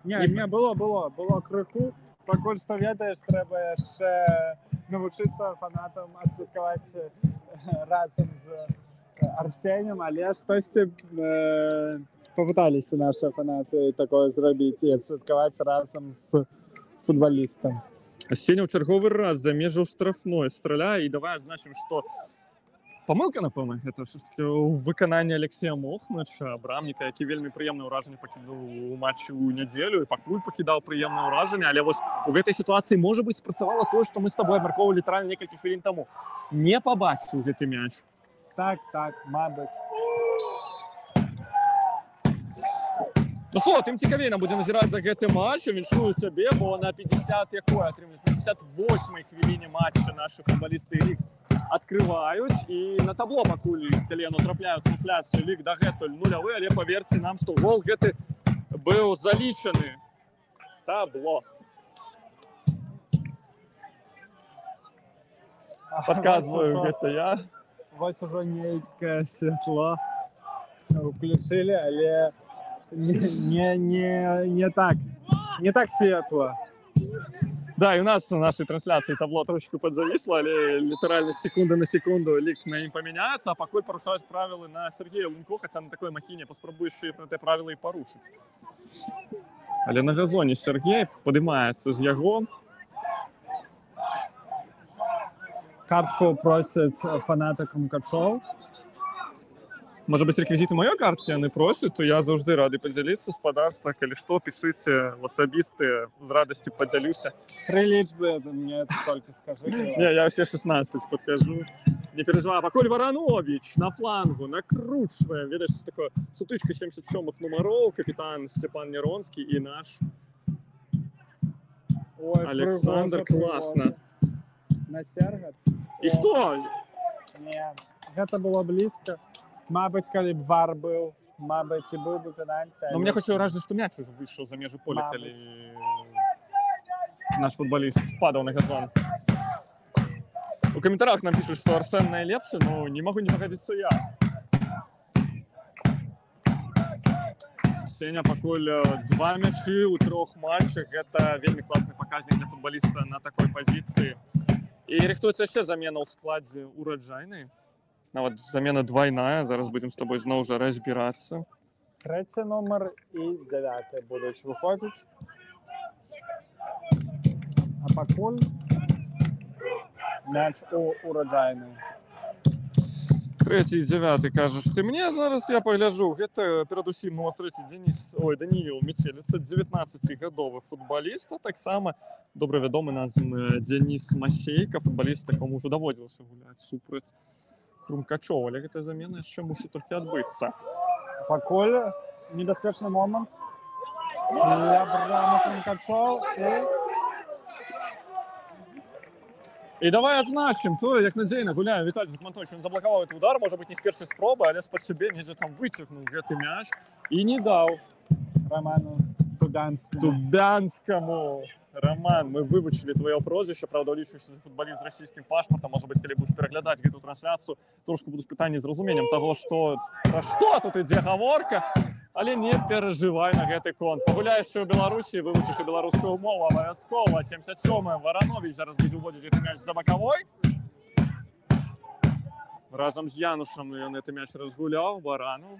Не, было крыху, пакуль што ведаеш, трэба яшчэ навучыцца фанатам адсвяткаваць разам з Арсенем, але штосьці папыталіся нашы фанаты такое зрабіць і адсвяткаваць разам з футбалістам. Сеня ў чарговы раз за межаў штрафной страляе, і давай азначым, што Памылка, напэўна, гэта ўсё ж такі ў выкананні Алексея Мохнача, брамніка, які вельмі прыемнае ўражанне пакінуў у матчы ў нядзелю і пакуль пакідаў прыемнае ўражанне, але вось у гэтай сітуацыі можа быць спрацавала тое, што мы з табой абмяркоўвалі літаральна некалькі хвілін таму. Не пабачыў гэты мяч. Так, мабыць. Ну што, тым цікавей нам будзе назіраць за гэты матч. Віншую цябе, бо на 50 якой атрымліваюць, на 58-й хвіліне матча нашы футбалісты ліг открываюць, і на табло пакуль, калі яно трапляе ў трансляцыю, лік дагэтуль нулявы, але паверце нам, што гол гэты быў залічаны. Табло. Падказваю, гэта я. Вось ужо нейкае святло ўключылі, але не так светла. Да, і у нас на нашай трансляцыі табло трошечку падзавісла, але літаральна з секунды на секунду лік на ім памяняецца, а пакуль парушаюць правілы на Сергея Лунько, хаця на такой махіне паспрабуеш і пра тыя правілы і парушыць. Але на газоне Сергей падымаецца з яго. Картку просяць фанаты Крумкачоў. Можа быць, рэквізіты маёй карткі яны просяць, то я заўжды рады падзяліцца спадарства. Калі што, пішыце в асабістыя, з радасці падзялюся. 3 лічбы, мне толькі скажы. Не, я ўсе 16 падкажу. Не переживай. Пакуль Варанович на флангу накручвае. Ведаеш, такая сутычка 77-х нумароў, капітан Степан Неронскі і наш Александр. Класна. На Сергат. І што? Не, гэта было блізка. Мабыць, калі б вар быў, мабыць, і быў бы пенальці. Но мне хоча ўражаць, што мяч уже выйшаў за межы поля, калі наш футболіст падаў на газон. У каментарах нам пішуць, што Арсен найлепшы, но не магу не пагадзіцца я. Сеня пакуль 2 мячы ў 3 матчах. Гэта вельмі класны паказнік для футболіста на такой пазіцыі. І рыхтуецца яшчэ замена ў складзе ураджайнай. Нават замена двойная, зараз будзем з тобой зноў жа разбірацца. 3 нумар і 9 будуць выходзіць. А пакуль мяч у ураджайнай. 3 і 9 кажаш ты мне, зараз я пагляджу. Гэта перадусім нумар 3 Данііл Міцеліца, 19-гадовы футбаліст, а таксама добра вядомы названы Дзеніс Масейка, футбаліст, якому ўжо даводзілася гуляць супраць Крумкачоў, але гэтая замена яшчэ мусіць толькі адбыцца. Пакуль небяспечны момант для брамы Крумкачоў І давай адзначым тое, як надзейна гуляе Віталій Закмантович. Ён заблакаваў гэты удар, можа быць, не з першай спробы, але з-пад сябе недзе там выцягнуў гэты мяч і не даў Роману Тубянскаму. Роман, мы вывучылі твоё прозвішча, правда, улічваючы футбаліст з расійскім пашпартам. Можа быць, калі будзеш пераглядаць гэту трансляцыю, трошку будуць пытанні з разуменнем таго, пра што тут ідзе гаворка, але не перажывай на гэты конт. Пагуляеш у Беларусі, вывучыш і беларускую мову абавязкова. 77-й Варанович зараз будзе ўводзіць гэты мяч за бакавой. Разам з Янушам ён гэты мяч разгуляў, Варану.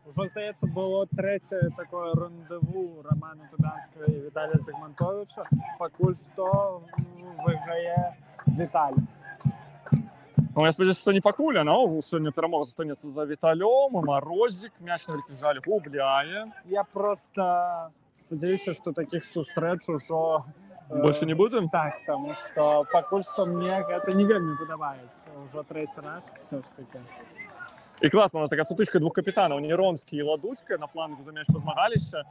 Ужо, здаецца, было 3-е такое рандеву Роману Тубянскага і Віталія Загмантовича. Пакуль што выйграе Віталій. Ну, я спадзяюся, што не пакуль, а наогул сёння перамога застанецца за Віталём. Марозік мяч на вялікі жаль губляе. Я проста спадзяюся, што такіх сустрэч ужо больше не будзем? Так, таму што пакуль што мне гэта не вельмі падабаецца. Ужо 3-й раз ўсё ж такі. І класна, у нас такая сутычка 2 капітанаў, Неронскі і Ладуцька, на флангу за мяч пазмагаліся.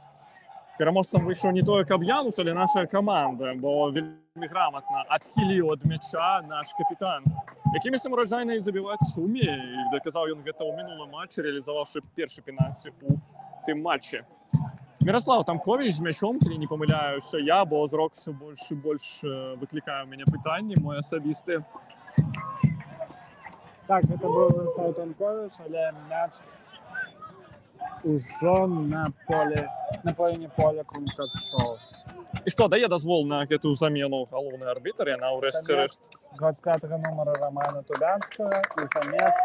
Пераможцам выйшаў не тое, каб Януш, але наша каманда, бо вельмі грамотна адхіліў ад мяча наш капітан, якімі сам ураджайна забіваць умее. І даказаў ён гэта ў мінулым матчы, реалізаваўшы першы пенальці у тым матчы. Міраслав Тамкович з мячом, калі не памыляюся я, бо зрок все больш і больш выклікае ў мяне пытанні, мой асабісты. Так, гэта быў Міраслав Тамкович, але мяч ужо на половине поля Крумкачоў. І што, дае дазвол на гэтую замену галоўны арбітр, яна ўрэшце рэшт. 25-го нумара Романа Тубянскага і замест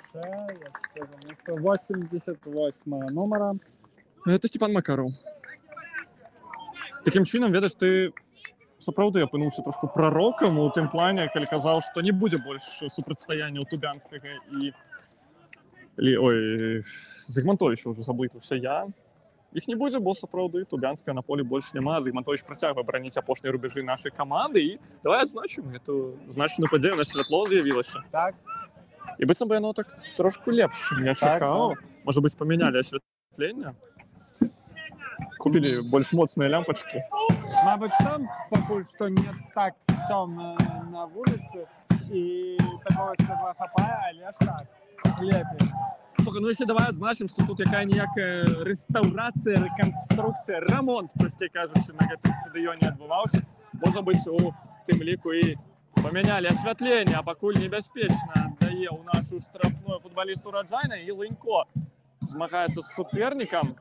яшчэ 88-го нумара. Гэта Степан Макаров. Такім чынам, ведаеш, ты сапраўды апынуўся трошку прарокам у тым плане, калі казаў, што не будзе больш супрацьстаяння ў Тубянскага і Зігмантовіча ўжо заблытаўся я. Іх не будзе, бо сапраўды Тубянскага на полі больш няма. Зігмантовіч працягвае бараніць апошнія рубежы нашай каманды і давай адзначым гэту значную падзею, на святло з'явілася. Так. І быццам бы яно так трошку лепш не чакаў. Можа быць, памянялі асвятленне. Купілі больш моцныя лямпачкі. Мабыць, там пакуль што не так цёмна на вуліцы і такого святла хапае, але ж так, лепей. Слухай, ну если давай адзначым, што тут якая-ніякая рэстаўрацыя, рэканструкцыя, рамонт, прасцей кажучы, на гэтым стадыёне адбываўся. Можа быць, у тым ліку і памянялі асвятленне, а пакуль небяспечна аддае ў нашу штрафную футбалісту Ураджайна, і Лынько змагаецца з супернікам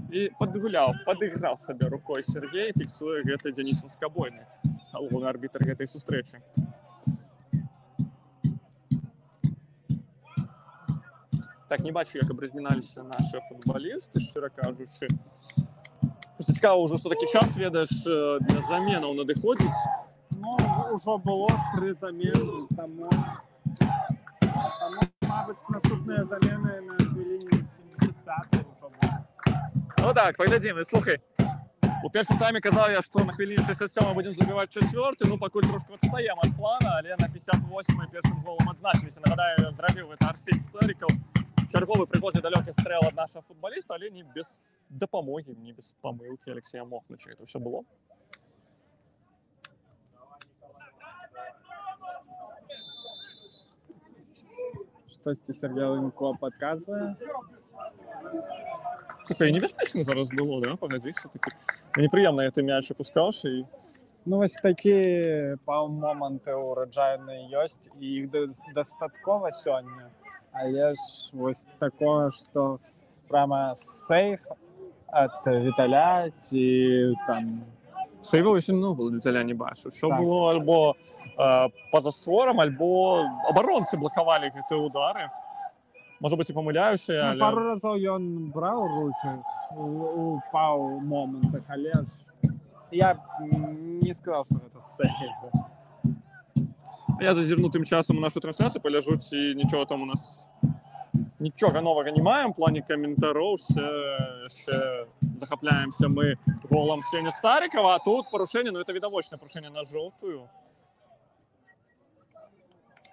і падыграў сабе рукой Сергей, фіксуе гэты Дзянісын Скабойны, галоўны арбітр гэтай сустрэчы. Так, не бачу, як абразміналіся наши футболісты, шчыра кажучы. Просто цікава ўжо, што такі час, ведаеш, для заменаў надыходзіць. Ну, ўжо было 3 замены, таму, мабыць, наступныя замены на хвіліне 75 ўжо будуць. Ну так, паглядзім. Слухай, у першым тайме казаў я, што на хвіліне 67 будзем забіваць 4-й, ну, пакуль трошку адстаем ад плана, але на 58-й першым голам адзначыліся. Нагадаю, зрабіў гэта Арсень Старікаў. Чарговы прыгожы далёкі стрэл ад нашага футбаліста, але не без дапамогі, не без памылкі Алексея Мохнача. Это ўсё было. Штосьці Сергей Лынько падказвае. Слухай, небяспечна зараз было, да? Пагадзіся, такі. Мне прыемна, гэты мяч апускаўся і... Ну, вось такія моманты ў Ураджайнай ёсць, і іх дастаткова сёння. Але ж вось такое, што прямо сейф ад Віталя ці там... Сейва ўсім много ад Віталя не бачу. Що так. Было альбо па-за створам, альбо абаронцы блакавалі гэтыя удары. Можа быць, і памыляюся, але... Ну, пару разоў ён браў рукі у паў момантах, але ж я не сказаў, што гэта сейф. Я зазірну тым часам у нашу трансляцыю, паляжу, ці нічога там у нас... Нічога новага не маем, в плане каментароў, яшчэ захапляемся мы голам Сені Старікава, а тут парушэнне, ну это відавочнае парушэнне на жоўтую.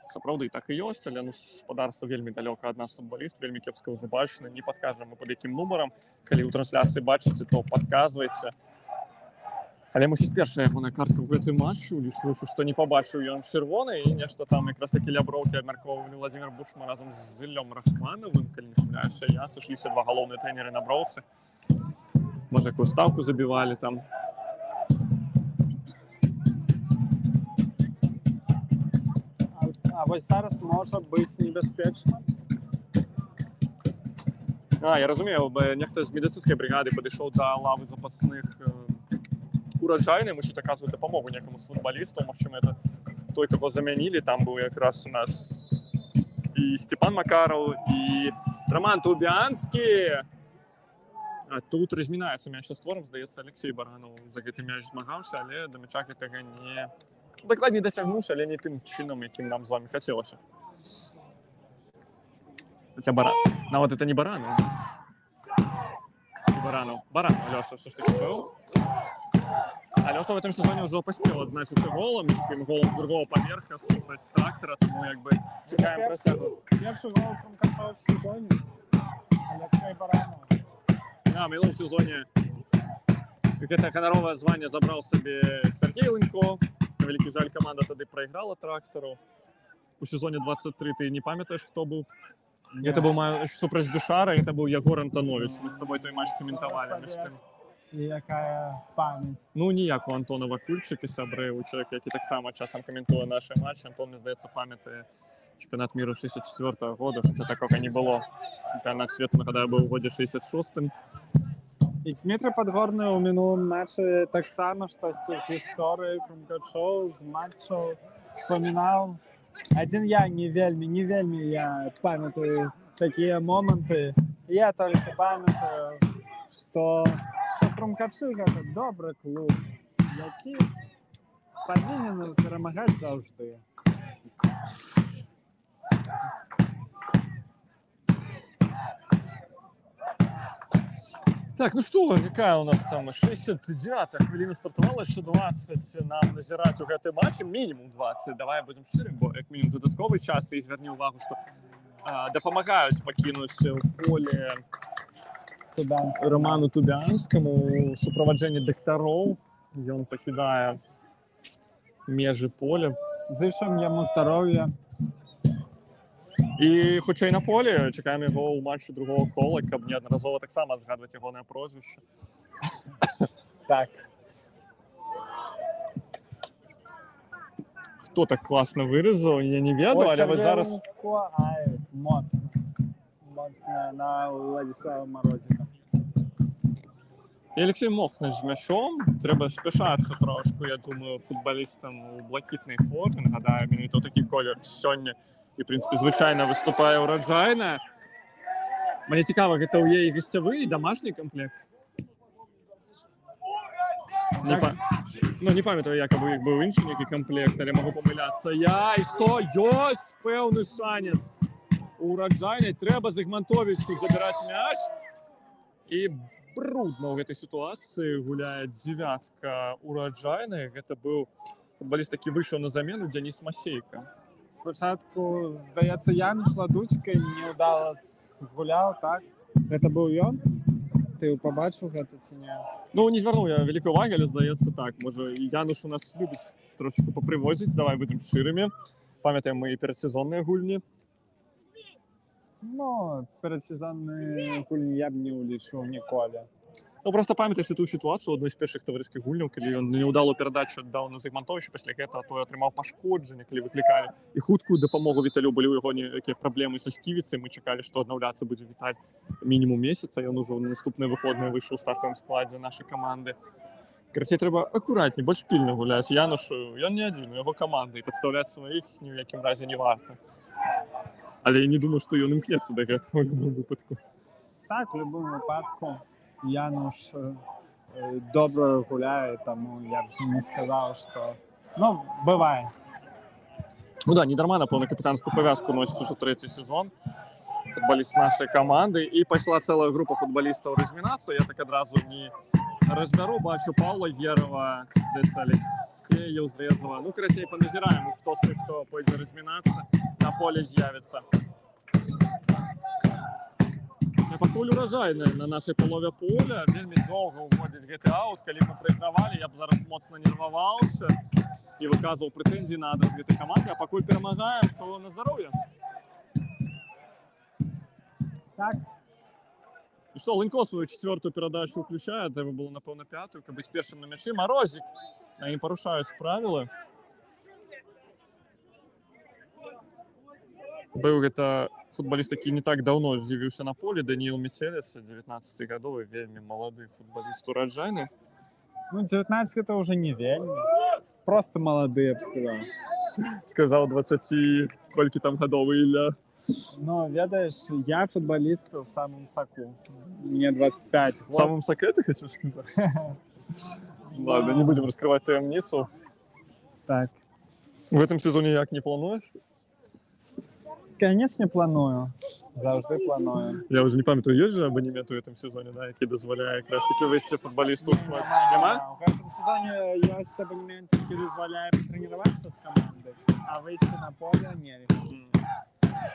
Сапраўды, так і ёсць, але ну, спадарства вельмі далёка ад нас футбаліст, вельмі кепска ўжо бачны, не падкажам мы пад якім нумарам. Калі ў трансляцыі бачыце, то падказвайце. Але, мусіць, першая ягоная картка ў гэтым матчы, улічваючы, што не пабачыў ён чырвоны, і нешта там якраз такі ля броўкі абмяркоўвалі Владзімир Бучма разам з Іллём Рахманавым, калі не памыляюся я, сышліся 2 галоўныя трэнеры на броўцы. Можа, якую стаўку забівалі там. А вось зараз можа быць небяспечна? Я разумею, нехта з медыцынскай брыгады падышоў да лавы запасных Ураджайны, мусіць аказваць дапамогу некаму з футбалістаў. Магчыма, это той, каго замянілі. Там быў якраз у нас і Степан Макараў, і Роман Тубянскі. А тут размінаецца мяч са створам. Здаецца, Алексей Баранаў за гэты мяч змагаўся, але да мяча гэтага не... Дакладней дасягнуўся, але не тым чынам, якім нам з вами хацелася. Хаця нават это не Баранаў. Баранаў, Алёша все ж таки быў. Алёша в этом сезоне уже поспел адзначыцца голом, між тым голом з другого паверха супраць Трактара, тому як бы чакаем працягу. Першы гол Крумкача в сезоне Алексей Баранаў. В минулом сезоне гэта ганаровае званне забраў сабе Сергей Лынько. На вялікі жаль, каманда тады прайграла Трактару. У сезоне 23 ты не памятаеш, хто быў? Это был супраць Дюшара, это был Ягор Антонович. Мы с тобой той матч каментавалі. І якая памяць. Ну, ніяк у Антона Вакульчык і сябры, у чалавек, які таксама часам каментуе наши матчы. Антон, мне здаецца, памятае чэмпіянат міру 64-го года, хаця такога не было. Чэмпіянат свету, нагадаю, быў у годзе 66-м. І Дмітрий Падгорны ў мінулым матчы таксама штосьці з гісторыі Крумкачоў, з матчаў вспамінаў. Адзін я не вельмі я памятаю такія моманты. Я толькі памятаю, што Крумкачы гэта добры клуб, які Павінен перемагати завжди. Так, ну что, какая у нас там 69-та хвилина стартувала, ще 20 нам назирати у гэтым матчі, мінімум 20, давай будем шчырым, бо як мінімум додатковий час, і зверні увагу, што дапамагаюць пакінуць у поле Роману Тубянскаму у суправаджэнні дактароў, ён пакідае межы поля. Зычым яму здароўя. І хутчэй на полі, чакаем яго ў матчы другого кола, каб неаднаразова таксама згадваць ягонае прозвішча. Так. Хто так класна вырезаў, я не ведаю, але вы зараз... Ай, моцна. Моцна на Владислава Морозіка. І Алексей Мохнаш з мячом. Трэба спяшацца трошку, я думаю, футбалістам у блакітнай форме. Нагадаю, менавіта такі колер сёння і, в прынцыпе, звычайна выступае ўраджайна. Мне цікава, гэта ў яе гасцявы і дамашні камплект? Не памятаю, як бы быў іншы нейкі камплект, але магу памыляцца. І што? Ёсць пэўны шанец у ўраджайнай. Трэба Зігмантовічу забіраць мяч. І брудна ў гэтай сітуацыі гуляе дзевятка ўраджайнай. Гэта быў футбаліст, які выйшаў на замену, Дзяніс Масейка. Спачатку, здаецца, Януш Ладуцька неўдала згуляў, так? Гэта быў ён? Ты пабачыў гэта ці не? Ну, не звярнуў я вялікай увагі, але здаецца так. Можа, Януш у нас любіць трошку папрывозіць, давай будзем шчырымі. Памятаем мы і перадсезонныя гульні. Ну, перадсезонныя гульні я б не ўлічваў ніколі. Ну, просто памятаеш ту сітуацыю адной з першых таварыскіх гульняў, калі ён няўдалую перадачу аддаў на Зігмантовіча, пасля гэтага той атрымаў пашкоджанне, калі выклікалі. І хуткую дапамогу Віталю, былі ў яго нейкія праблемы са сківіцай, мы чакалі, што аднаўляцца будзе Віталь мінімум месяца, ён ужо на наступныя выходныя выйшаў у стартавым складзе нашай каманды. Карацей, трэба акуратней, больш пільна гуляць. Янушу, ён не адзін, у яго каманда, і падстаўляць сваіх ні ў якім разе не варта. Але я не думаю, што ён імкнецца да гэтага ў любым выпадку. Так, у любым выпадку. Януш добра гуляе, таму я б не сказаў, што... Ну, бывае. Ну да, недарма, напэўна, капітанскую павязку носіць ужо трэці сезон. Футбаліст нашай каманды. І пайшла цэлая група футбалістаў размінацца. Я так адразу не разбяру. Бачу Паўла Герава, Дэца Алексея Зрезава. Ну, карацей, паназіраем, хто з тых, хто пойдзе размінацца, на поле з'явіцца. Пакуль уражайная на нашай палове поля, вельмі доўга ўводзіць гэты аут. Калі мы прайгравалі, я б зараз моцна нерваваўся і выказваў прэтэнзіі на адрас гэтай каманды, а пакуль перамагаем, то на здароўе. Так. І што, Лынько сваю чацвёртую перадачу ўключае, трэба было, напэўна, пятую, каб быць першым на мячы. Морозік, на ім парушаюць правілы. Быў гэта футбаліст, які не так даўно з'явіўся на полі, Даніил Метелец, 19-гадовы, вельмі малады футбаліст ураджайны. Ну, 19 гэта ўжо не вельмі. Просто малады, я б сказаў. Сказаў 20, колькі там гадовы Ілля. Ну, ведаеш, я футбаліст у самым саку. Мне 25 год. В самым саке, ты хочу сказаць? Ладно, не будем раскрывать таямніцу. Так. В этом сезоне як не плануеш? Конечно, планую. Завжди планую. Я уже не памятаю, есть же абонемент у этом сезоне, да, який дозволяє якраз таки вести футболісту в склад? Нема? У гэтым сезоне ёсць абонемент, які дазваляе патрэніравацца з камандай, а выйсці на поле нельга.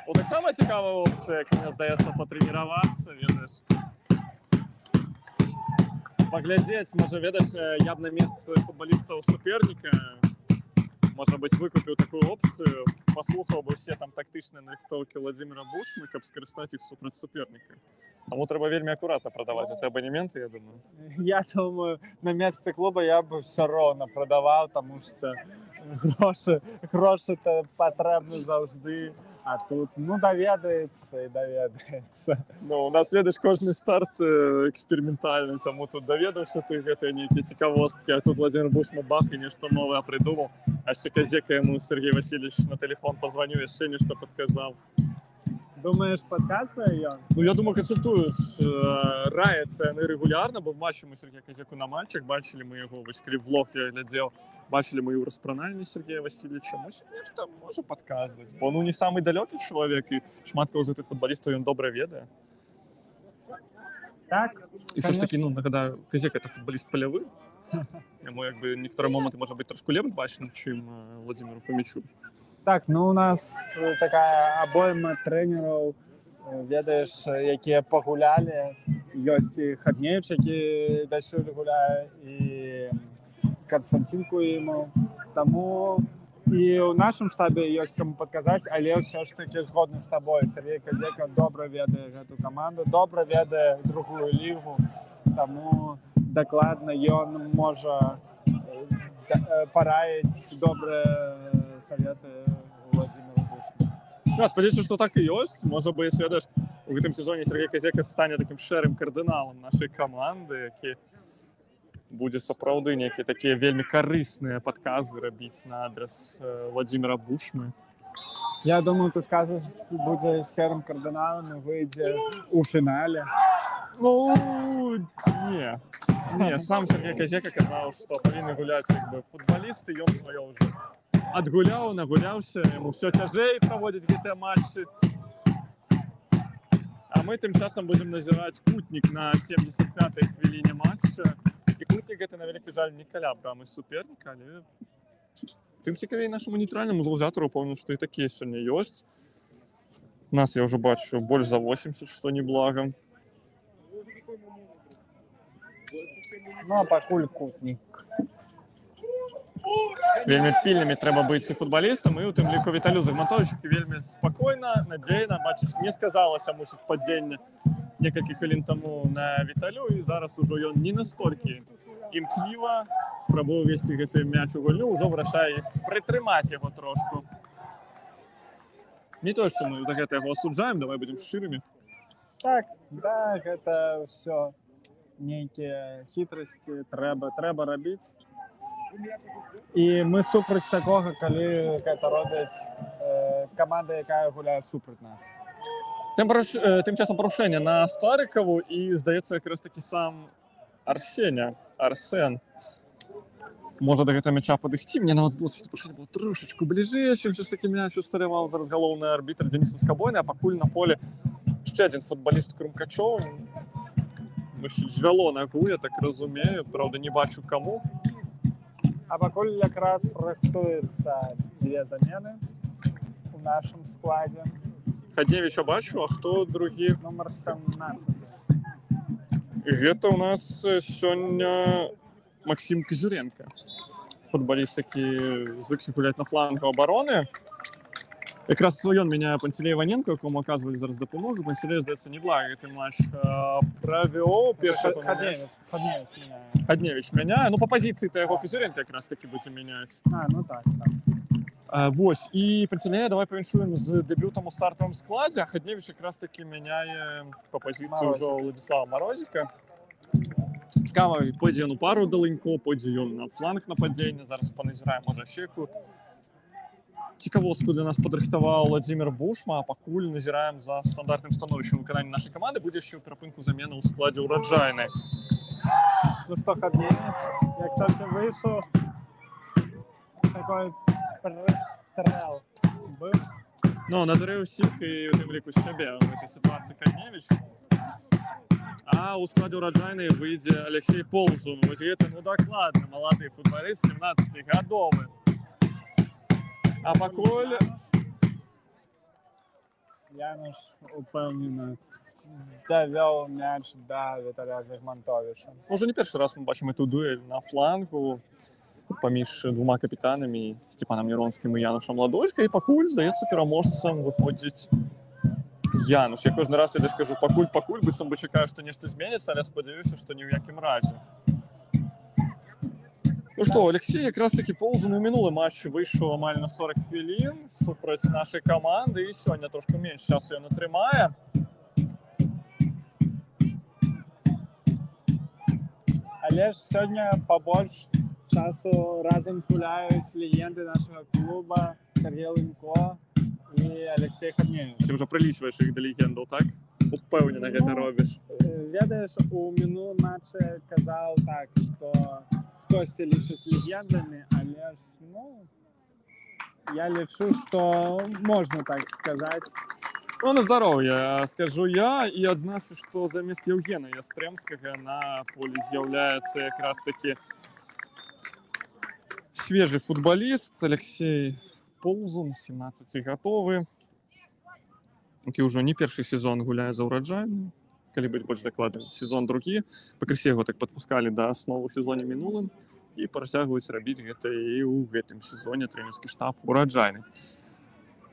Ну, таксама цікавая опція, як мені здається, патрэніравацца, ведаеш. Паглядзець, можа, ведаеш, я б на месцы футболістаў суперніка, можа быць, выкупіў такую опцыю, паслухаў бы все там тактычныя нарыхтоўкі Владзіміра Бушмы, каб скарыстаць іх супраць суперніка. Таму трэба вельмі акуратна прадаваць гэты абанементы, я думаю. Я думаю, на месцы клуба я бы ўсё роўна прадаваў, таму што грошы-то патрэбны заўжды. А тут, ну, даведаецца і даведаецца. Ну, у нас, ведаеш, кожны старт эксперыментальны, таму тут даведаўся ты гэтыя нейкія цікавосткі, а тут Владзімір Бушма бах і нешта новае прыдумаў. А ще казека яму Сергей Васильевич на телефон позвонил, яшчэ нешта падказаў. Думаєш, підказує ён? Ну, я думаю, консультують. Раються вони регулярно, бо бачимо Сергія Козяку на матчах, бачили ми його, ось коли влог я глядів, бачили ми і у розпранальні Сергія Васильовича. Ось, конечно, може підказувати, бо ну не самий далекий чоловік, і шмат кого з цих футболістів він добре ведає. Так, І все ж таки, ну, нагадаю, Козяк – це футболіст польовий. Йому, якби, некоторі моменти може бути трошки лепш бачно, чим Владимиру Фомічу. Так, ну у нас така обойма тренерів, ведаєш, які погуляли. Ёсць і Хадневич, які досюль гуляє, і Константин Куімов. Тому і у нашому штабі ёсць кому підказати, але все ж таки згодны з тобою. Сергій Козяка добре ведає гэту команду, добре ведає другую лігу, тому докладно ён може параіць добрыя советы Владимиру Бушману. Да, спадзяюся, што так і ёсць. Можа быць, ведаеш, у гэтым сезоне Сергей Козяка стане такім шэрым кардыналам нашай каманды, які будзе сапраўды нейкія такія вельмі карысныя падказы рабіць на адрас Владимира Бушмана. Я думаю, ты скажешь, будзе серым кардыналам і выйдзе у фінале. Ну, не. Не, сам Сергей Козяка казаў, што павінны гуляць як бы футбалісты, ён сваё ўжо адгуляў, нагуляўся, яму ўсё цяжэй праводзіць гэтыя матчы. А мы тым часам будзем назіраць кутнік на 75-й хвіліне матча. І кутнік гэта, на вялікі жаль, не каля брамы суперніка, але тым цікавей нашаму нейтральнаму заўзятару, пэўна, што і такія сёння ёсць. Нас я ўжо бачу больш за 80, што неблага. Ну, а пакуль кутнік. Вельмі пільнымі трэба быць і футбалістам, і у тым ліку Віталю Загматовичу вельмі спакойна, надзейна. Бачыш, не сказалася, мусіць, падзенне некалькі хвілін таму на Віталю, і зараз ужо ён не настолькі імкліва спрабуе весці гэты мяч у гульню, ўжо вырашае прытрымаць яго трошку. Не тое, што мы за гэта яго асуджаем, давай будзем шчырымі. Так, да, гэта ўсё нейкія хітрасці трэба рабіць. І мы супраць такога, калі гэта робяць каманда, якая гуляе супраць нас. Тым часам парушэнне на Старыкаву, і, здаецца, якраз такі сам Арсен можа да гэтага мяча падысці. Мне нават здалося, што парушэнне было трошачку бліжэй, чым ж такі мяч усталяваў зараз галоўны арбітр Дзеніс Воскабойны, а пакуль на поле яшчэ адзін футбаліст Крумкачоў. Звяло нагу, я так разумею, правда, не бачу каму. А пакуль якраз рыхтуецца дзве замены у нашым складзе. Хадневіча бачу, а хто другі? Нумар 17. Гэта ў нас сёння Максим Козюренко. Футбаліст, які звыкся гуляць на флангу абароны. Якраз ён мяняе Пантелея Іваненко, якому аказвалі зараз дапамогу. Пантелей, здаецца, неблага гэты матч правёў. Хадневіч мяняе. Ну, па пазіцыі-то яго Козюренко якраз такі будзе мяняць. Ну так. Вось. І Пантелея давай павіншуем з дэбютам у стартавым складзе, а Хадневіч якраз такі мяняе па пазіцыі ўжо Владислава Марозіка. Цікава, пойдзе ён у пару далынько, пойдзе ён на фланг нападзення. Зараз паназіраем, можа, щеку. Цікавостку для нас падрыхтаваў Владимир Бушман, а пакуль назіраем за стандартным становішчам выканання нашай каманды. Будзе яшчэ ў перапынку замена ў складзе ўраджайнай. Ну што, Хадневіч, як толькі выйшаў, такой прыстрэл быў. Ну, надарыў усіх і ў тым ліку сябе ў гэтай сітуацыі Хадневіч. А ў складзе ўраджайнай выйдзе Алексей Ползун. Вось гэта, ну, дакладна, малады футбаліст, 17-гадовы. А пакуль Януш упэўнена давёў мяч да Віталя Загматовича. Можа, не першы раз мы бачым эту дуэль на флангу паміж двума капітанамі Степанам Яронскім і Янушам Ладоська, і пакуль, здаецца, пераможцам выходзіць Януш. Я кожны раз, я кажу, пакуль, быццам бы чакаю, што нешта зменіцца, але спадзяюся, што ні ў якім разе. Ну што, Алексей якраз такі Ползун у мінулым матчы выйшаў амаль на 40 хвілін супраць нашай каманды, і сёння трошку менш часу ён атрымае. Але ж сёння пабольш часу разам згуляюць легенды нашага клуба Сергей Лынько і Алексей Хаднеев. Ти вже прилічуєш їх до легендаў, так? Упэўнена гэта робіш. Ведаеш, у мінулым матчы казаў так, што хтосьці лічыць легендамі, але ж, ну, я лічу, што можна так сказаць. Ну, на здароўе, скажу я, і адзначу, што замест Евгена Ястрэмскага на полі з'яўляецца якраз такі свежы футбаліст Алексей Ползун, 17-гадовы, які ўжо не першы сезон гуляе за ўраджайную, калі быць больш дакладным, сезон другі. Пакрысе яго так падпускалі да асновы ў сезоне мінулым і працягваюць рабіць гэта і ў гэтым сезоне трэнерскі штаб ураджайны.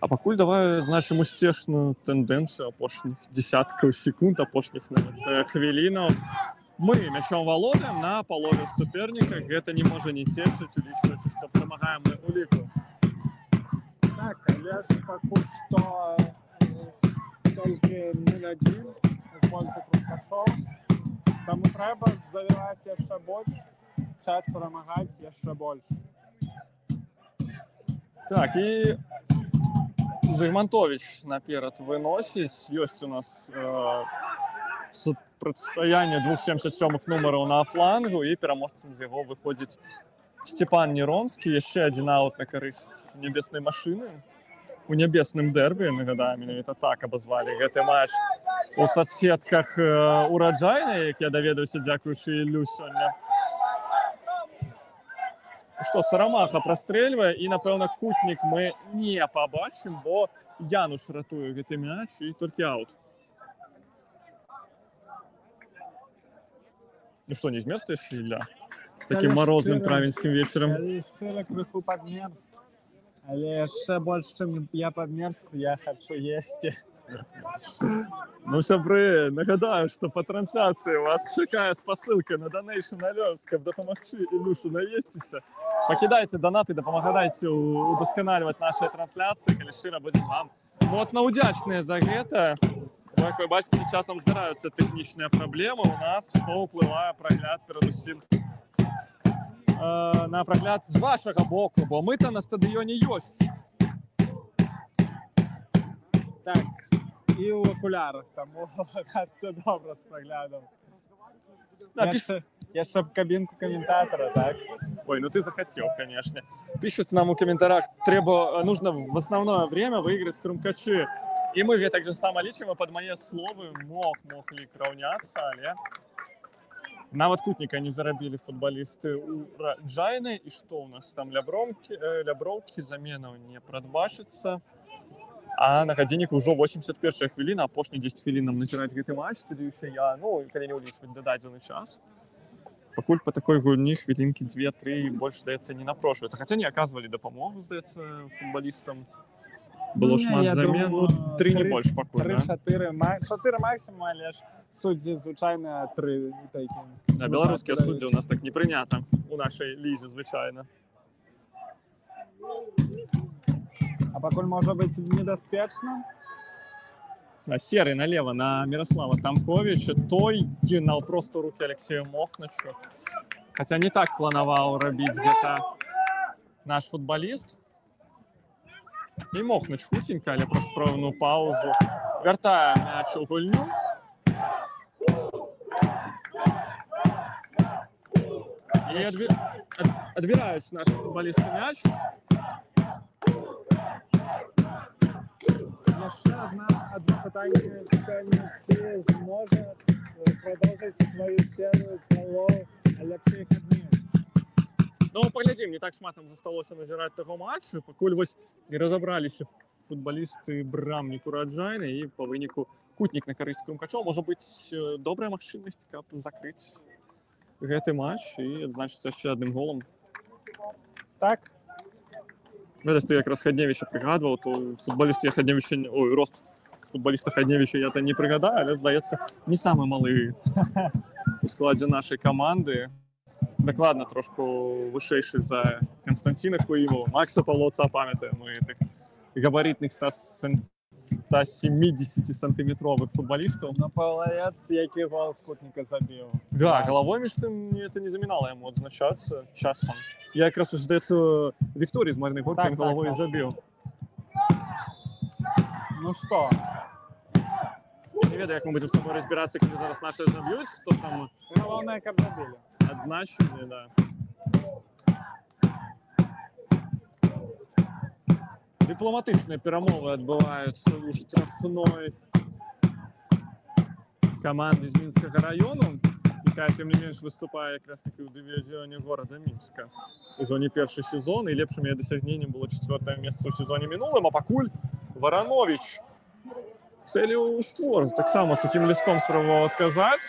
А пакуль давай значым усцешную тэндэнцыю апошніх дзесяткаў секунд, апошніх нават хвілінаў. Мы мячом валодаем на палове суперніка. Гэта не можа не цешыць, улічваючы, што перамагаем мы ў ліку. Так, але ж пакуль што толькі 0-1 у пользу Крумкачоў. Таму трэба забіваць яшчэ больш, час перамагаць яшчэ больш. Так, і Зygmantowicz наперад выносіць. Ёсць у нас супрацьстаянне 277 нумараў на флангу, і пераможцам з яго выходзіць Степан Неронскі. Яшчэ адзін аут на карысць нябеснай машыны. У нябесным дэрбі, нагадаем, менавіта так абазвалі гэты матч у соцсетках ураджайнай, як я даведаўся, дзякуючы Іллю сёння. Што, Сарамаха прастрэльвае, і, напэўна, Кутнік мы не пабачым, бо Януш ратуе гэты мяч, і толькі аут. Ну што, не змерзаеш, Ілля? Такім марозным травеньскім вечарам. Я шчыра крыху падмерз, але яшчэ больш, чым я падмерз, я хачу есці. Ну, сябры, нагадаю, што па трансляцыі вас чакае спасылка на Donation Alerts, каб дапамагчы Ілюшу наесціся. Пакідайце данаты, дапамагайце удасканальваць нашыя трансляцыі, калі шчыра будзем вам моцна ўдзячныя за гэта. Як вы бачыце, часам здараюцца тэхнічныя праблемы у нас, што ўплывае прагляд перадусім на прагляд з вашага боку, бо мы-то на стадыёне ёсць. Так, і ў акулярах, таму у нас все добра з праглядам. Яшчэ б кабінку каментатара, так? Ой, ну ты захотел, конечно. Пишут нам у комментариях, нужно в основное время выиграть Крумкачы. И мы так же само лічым, под мои словы мог лік раўняцца, але нават Кутніка не зарабілі футболисты ураджайнай. І што у нас там ляброўкі, заменаў не прадбачыцца. А на гадзінніку ўжо 81 хвіліна, апошні 10 хвілінам назіраць гэты матч, спадзяюся я, ну, калі не ўлічваць дададзены час. Пакуль па такой гульні хвілінкі 2-3 больш, здаецца, не напрошваецца. Хаця не аказвалі дапамогу, здаецца, футбалістам. Было шмат замен, ну, 3 не больш пакуль, да? 3-4 максимум, але ж суддзі звычайна 3 такі. А беларускія суддзі у нас так не прынята у нашай лізе звычайна. А пакуль можа быць небяспечна? Серый налево на Мирослава Тамковича, той наўпрост у рукі Алексею Мохначу. Хаця не так планаваў рабіць гэта наш футболіст. І Мохнач хуценька, але праз пэўную паузу вяртае мяч у гульню. І адбіраюць наши футболісты мяч. Яшчэ одно пытанне сёння, ці зможа продолжить свою серию з голов Алексей Хаднеев? Ну, паглядзім, не так шмат нам засталося назіраць таго матчу, пакуль вось не разабраліся футболісты брамнік ураджайнай, і па выніку Кутнік на карысць Крумкачоў. Можа быць добрая магчымасць, каб закрыць гэты матч і адзначыцца яшчэ адным голам. Так. Гэта што якраз Хадневіча прыгадваў, то футболіст Хадневіча, ой, рост футболіста Хадневіча я то не прыгадаю, але, здаецца, не самы малы у складзе нашай каманды. Дакладна трошку вышэйшы за Константина Куімова, Макса Павловца, памятаем, мы тых габарытных 170-сантиметровых футболістаў. Ну, Павловец, які гол з Кутніка забіў. Да, головой, між тым, это не замінала яму адзначацца часам. Я якраз, здаецца, Вікторій з Марыны Горкі головой забіў. Ну что? Не ведаю, як ми будемо з тобою розбиратися, коли зараз наші заб'ють, хто там Головне, каб забили. відзначений, да. Дипломатичні перемови відбуваються у штрафної команди з Мінського району, яка, тим не менш, виступає якраз таки у дивізіоні города Мінська. Уже не перший сезон, і лепшим її досягненням було 4-те місце у сезоні минулим, а покуль Воронович целью у створ. Так само сухим листом спробував відказати.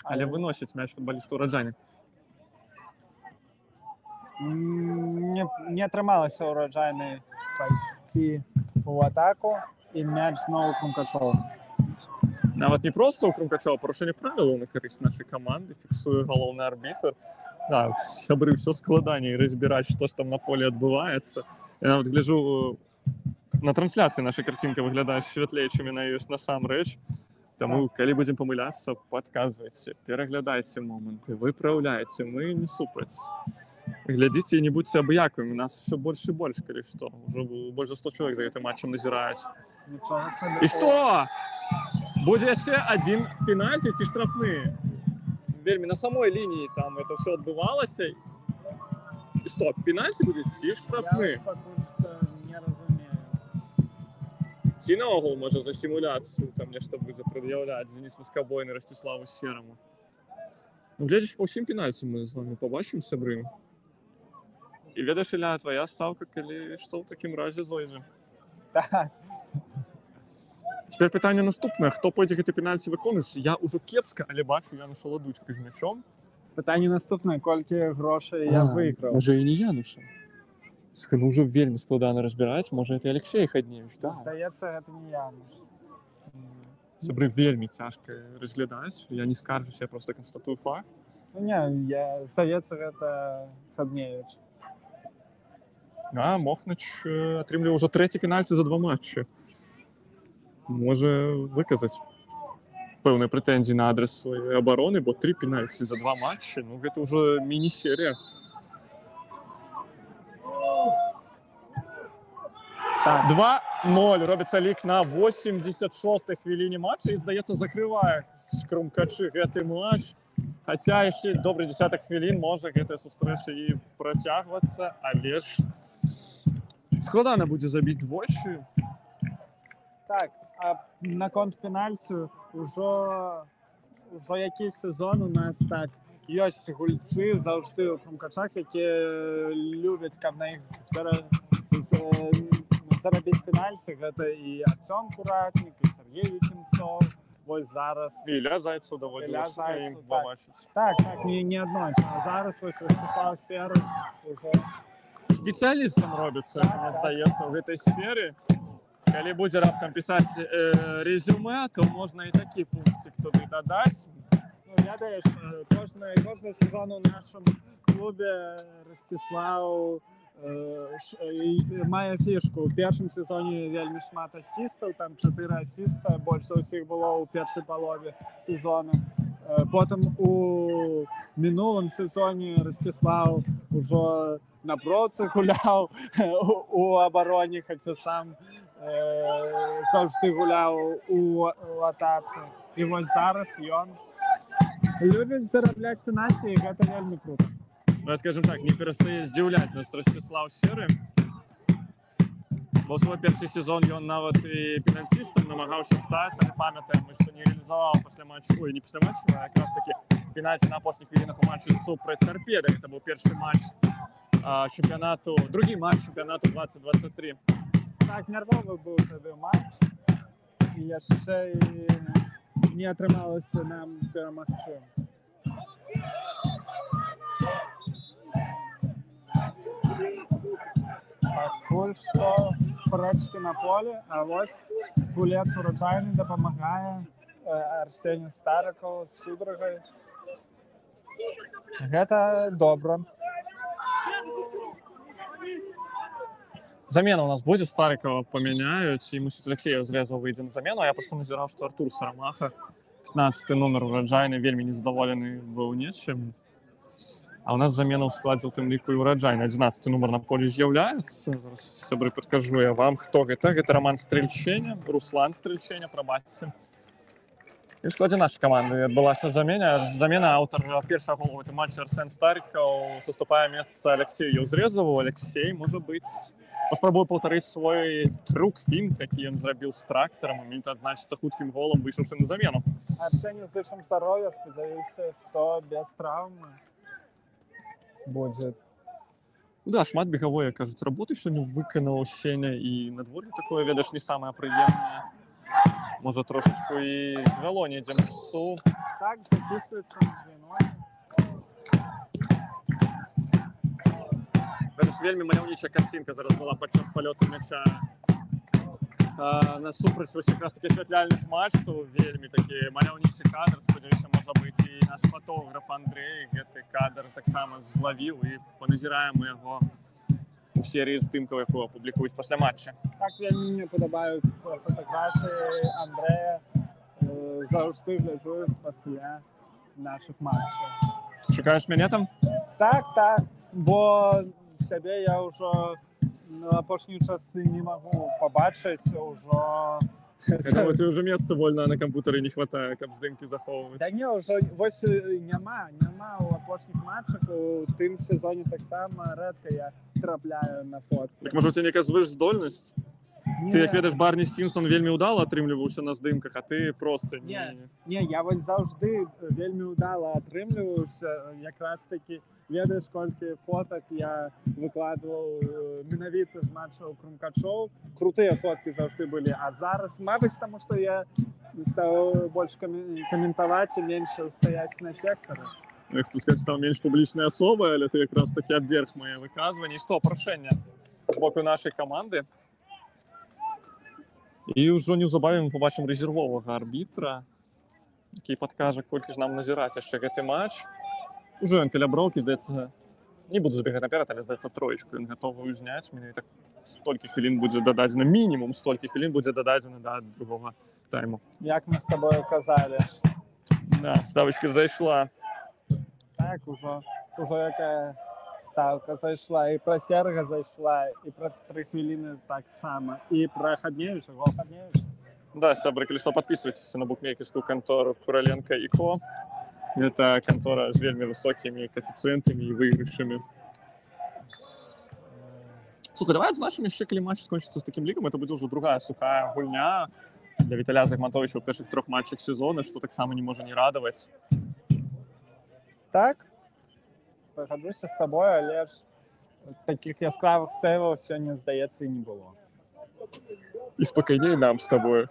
Але виносить м'яч футболісту Ураджайна. Не трималися Ураджайний пойти у атаку, і м'яч знову Крумкачову. Навіть не просто у Крумкачова, порушення правил на користь нашої команди, фіксує головний арбітр. Да, сябры, все складанее разбирать, что ж там на поле відбувається. Я навіть гляжу, на трансляції наша картинка виглядає світліше, чим вона є насамрэч. Тому, коли будемо помилятися, підказуйте, переглядайте моменти, виправляйте, ми не супець. Глядите и не будьте объяками, нас все больше и больше, коли что. Уже больше 100 человек за этим матчем назирают. И что? Будет ще один пенальти, ці штрафные. Вельми на самой линии там это все отбывалось. И что, пенальти будет, ці штрафные? Я поки що не розумію. Ці на угол, може, за симуляцию там нечто буде пред'являти Денис Воскобойний Ростиславу Серому. Ну, глядячи по всім пенальти, ми з вами побачимо, сябри. І ведаєш, Ілля, твоя ставка, коли що в такому разі зойде. Так. Тепер питання наступне. Хто по цих пенальті виконує? Я уже кепсько, але бачу Януша Ладучка з м'ячом. Питання наступне, скільки грошей я виграв. Може і не Януша. Ну, вже вельми складно розбирати. Може, це Олексій Ходнєвич, так? Здається, це не Януш. Сябри, вельми тяжко розглядати. Я не скаржусь, я просто констатую факт. Ну, не, здається, це Ходнєвич. А Мохнач отримує вже третій пенальті за 2 матчі. Може виказати певні претензії на адрес своєї оборони, бо 3 пенальті за 2 матчі, ну це вже міні-серія. Так. 2-0 робиться лік на 86-й хвилині матчу і, здається, закриває Крумкачі гэты матч. Хоча ще добрі 10 хвилин може гэта сустрэча і працягвацца, але ж складана будзе забіць двойчы. Так, а на конт пенальті уже якийсь сезон у нас так ёсць гульцы заўжды ў Крумкачах, які любяць, каб на іх зарабіць пенальці. Гэта і Артём Куратнік, і Сергей Якімцов. Вось зараз І Ілля Зайцев даводзілася ім побачыць. Так, не аднойчы. А зараз вось Ростислав Серы уже Спецыялістам робіцца, мне здаецца, ў гэтай сферы. Калі будзе раптам пісаць резюме, то можна і такі пунктик туды дадаць. Ну, ведаеш, кожны сезон у нашым клубе Ростислав мае фішку. У першым сезоне вельмі шмат асістаў, там 4 асіста, больш за ўсіх было ў першай палове сезона. Потым у мінулым сезоне Ростислав ужо на броцы гуляў у абароне, хаця сам заўжды гуляў у атацы. І вось зараз ён любіць зарабляць пенальці, і гэта вельмі круто. Ну, скажем так, не перестає здзіўляць нас Ростислав Серы. Бо свой перший сезон ён нават і пенальтістам намагаўся стаць, але памятаем, што не реалізаваў пасля матчу, ой, не пасля матчу, а якраз таки пенальти на апошніх хвилинах у матчі супраць Торпеда. Гэта быў першы матч чэмпіянату, другі матч чэмпіянату 2023. Так, нервовы быў тады матч, і яшчэ не атрымалася нам перамагчы. Пакуль што спрэчкі на поле, а вось гулец Ураджайны дапамагае Арсенію Старыкову з судрагай. Гэта добра. Замена у нас будет, Старикова поменяют, и Мусис Алексеев зрезал выйдет на замену. Я просто назирал, что Артур Сарамаха, 15-й номер Ураджайны, вельми незадоволенный был нечем. А у нас замена ў складзе ў тым ліку і ўраджайны. 11 нумар на полі з'яўляецца. Зараз, сябры, падкажу я вам, хто гэта. Гэта Роман Стрельченя, Руслан Стрельченя, прабачце. І ў складзе нашай каманды адбылася замена. Замена аўтар першага гола ў гэтым матчы Арсен Старікаў саступае месца Алексею Яўзрезаву. Алексей, можа быць, паспрабуе паўтарыць свой трук-фінт, які ён зрабіў з трактарам, і адзначыцца хуткім голам, выйшаўшы на замену. Арсенію зычым здароўя, спадзяюся, што без траўмы будзе. Да, шмат бегавой, кажуць, работы сёння выканаў Сеня, і надвор'е такое, ведаеш, не самае прыемнае. Можа, трошечку і звяло недзе мышцу. Так, записывается виной. Ведаеш, вельмі маляўнічая карцінка зараз была падчас палёту мяча насупраць вось якраз такі асвятляльных матчаў. Вельмі такі маляўнічы кадр. Спадзяюся, можа быць, і наш фотограф Андрэй гэты кадр таксама злавіў, і паназіраем мы яго у серыі здымкаў, якую апублікуюць пасля матча. Так вельмі мне падабаюцца фотаграфіі Андрэя. Заўжды гляджу пасля нашых матчаў. Шукаеш мяне там? Так, бо сябе я ўжо апошнія часы не магу пабачыць ўжо. Ці ўжо месца вольна на кампутары не хватае, каб здымкі захоўваць? Да не, ўжо вось няма ў апошніх матчах. У тым сезоне таксама рэдка я трапляю на фотку. Так, можа, у цябе нейкая звышздольнасць? Ты, як ведаеш, Барні Стімсон вельмі ўдала атрымліваўся на здымках, а ты проста не... Не, я вось заўжды вельмі ўдала атрымліваўся. Якраз такі, ведаеш, колькі фотак я выкладваў менавіта з матчаў Крумкачоў. Крутыя фоткі заўжды былі. А зараз, мабыць, таму што я стаў больш каментаваць і менш стаяць на сектары. Я хочу сказаць, стаў менш публічнай асобай, але ты якраз такі абверг мае выказванні. Што, прашэнне з боку нашай каманды. І ўжо неўзабаве мы побачым рэзервовага арбітра, які падкажа, колькі ж нам назіраць яшчэ гэты матч. Ужо ён каля броўкі, здаецца, не буду забегаць наперад, але, здаецца, троечку ён гатовы ўзняць. Менавіта столькі хвілін будзе дададзена, мінімум столькі хвілін будзе дададзена да другога тайму. Як мы з табою казалі. Да, ставачка зайшла. Так, ужо якая ставка зайшла, і пра Серга зайшла, і пра 3 хвіліны таксама, і пра Хадневіча, гол Хадневіча. Да, сябры, калі што, падпісвайцеся на букмекерскую кантору Кураленко & Ко. Гэта кантора з вельмі высокімі коэфіцыентамі і выйгрышамі. Слухай, давай адзначым яшчэ, калі матч скончыцца з такім лікам, это будзе ўжо другая сухая гульня для Віталя Загматовіча ў першых 3 матчах сезона, што таксама не можа не радаваць. Так? Пагаджуся з табой, але ж такіх яскравых сейваў сёння, здаецца, і не было. І спакайней нам з табою.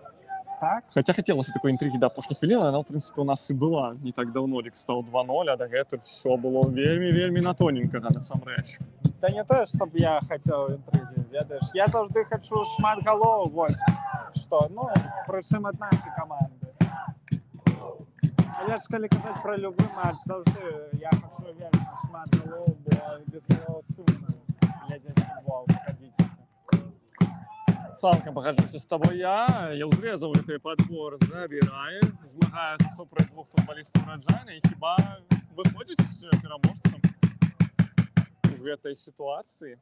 Так? Хаця хацелася такой інтрыгі да апошняй хвіліны, яна, ў прынцыпе, у нас і была. Не так даўно лік стаў 2-0, а дагэтуль всё было вельмі на тоненькага, насамрэч. Та не тое, што б я хацеў інтрыгі, ведаеш. Я заўжды хачу шмат галоў, вось што, прычым ад нашай каманды. Але ж калі казаць пра любы матч, заўжды я хачу вельмі шмат галоў, бо без галоў сумна глядзець футбол, пагадзіцеся. Цалкам пагаджуся з табой я. Яўзрезаў гэты падбор забірае, змагаецца супраць 2 футбалістаў Раджайна, і хіба выходзіць пераможцам у гэтай сітуацыі?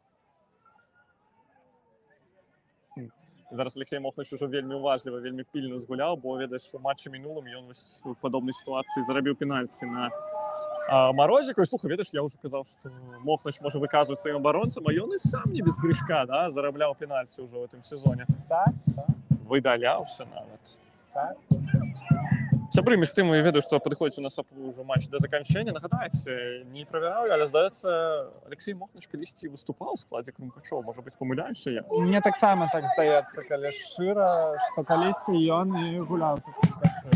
Зараз Алексей Мохнач ужо вельмі уважліва, вельмі пільна згуляў, бо, ведаеш, у матчы мінулым ён у падобнай сітуацыі зарабіў пенальці на Марозіку. І, слухай, ведаеш, я ўжо казаў, што Мохнач можа выказваць сваім абаронцам, а ён і сам не без грышка, да, зарабляў пенальці ўжо ў гэтым сезоне. Так. Выдаляўся нават. Так. Сябры, між тым, я ведаю, што падыходзіць у нас ўжо матч да заканчэння. Нагадайце, не правяраю, але, здаецца, Алексей Мохнач калісьці выступаў у складзе Крумкачоў. Можа быць, памыляюся я? Мне таксама так здаецца, калі шчыра, што калісьці ён і гуляў за Крумкачоў.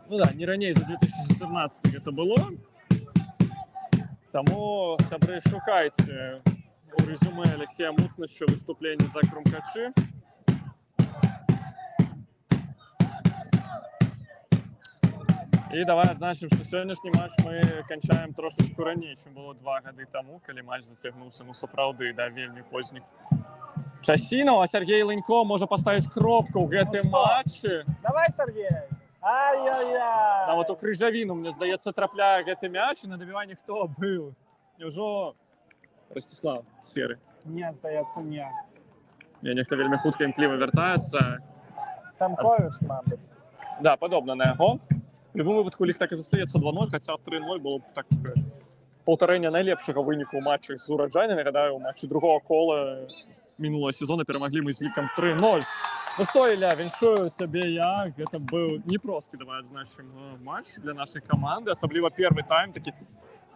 Ну да, не раней за 2014 гэта было. Таму, сябры, шукайце у рэзюме Алексея Мохнача выступленне за Крумкачы. І давай адзначым, што сённяшні матч мы канчаем трошачку раней, чым было 2 гады таму, калі матч зацягнуўся, сапраўды, да, вельмі позніх часінаў. А Сергей Лынько можа паставіць кропку ў гэтым матчы. Давай, Сергей! Ай-яй-яй! Нам от у крыжавіну, мне здаецца, трапляе гэты мяч, і на дабіванні хто быў? Няўжо Ростислав Серы? Не, здаецца, не. Не, нехта вельмі хутка імкліва вяртаецца. Тамкович, мабыць. Да, падобна на яго. В любым выпадку лік так і застаецца 2-0, хаця 3-0 было б так паўтарэнне найлепшага выніку ў матчы з ураджайнай. Нагадаю, у матчы другого кола мінулого сезона перамаглі мы з лікам 3-0. Достоіля, віншую цябе я. Гэта быў непросты, давай адзначым, матч для нашай каманды. Асабліва першы тайм, такі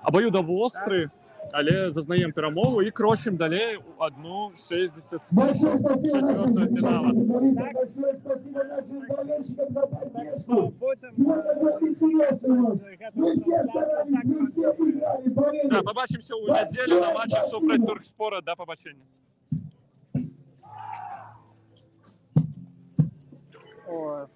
абаюдавостры, але зазнаем перамогу і крочым далей у 1:64 Большое спасибо нашим фінала. футболистам, большое спасибо нашим болельщикам за поддержку. Будем Сегодня был интересный матч. Мы все старались, мы все играли, Да, болели. побачимся у нядзелю на матчы супраць Туркспора. Да пабачення. Ой,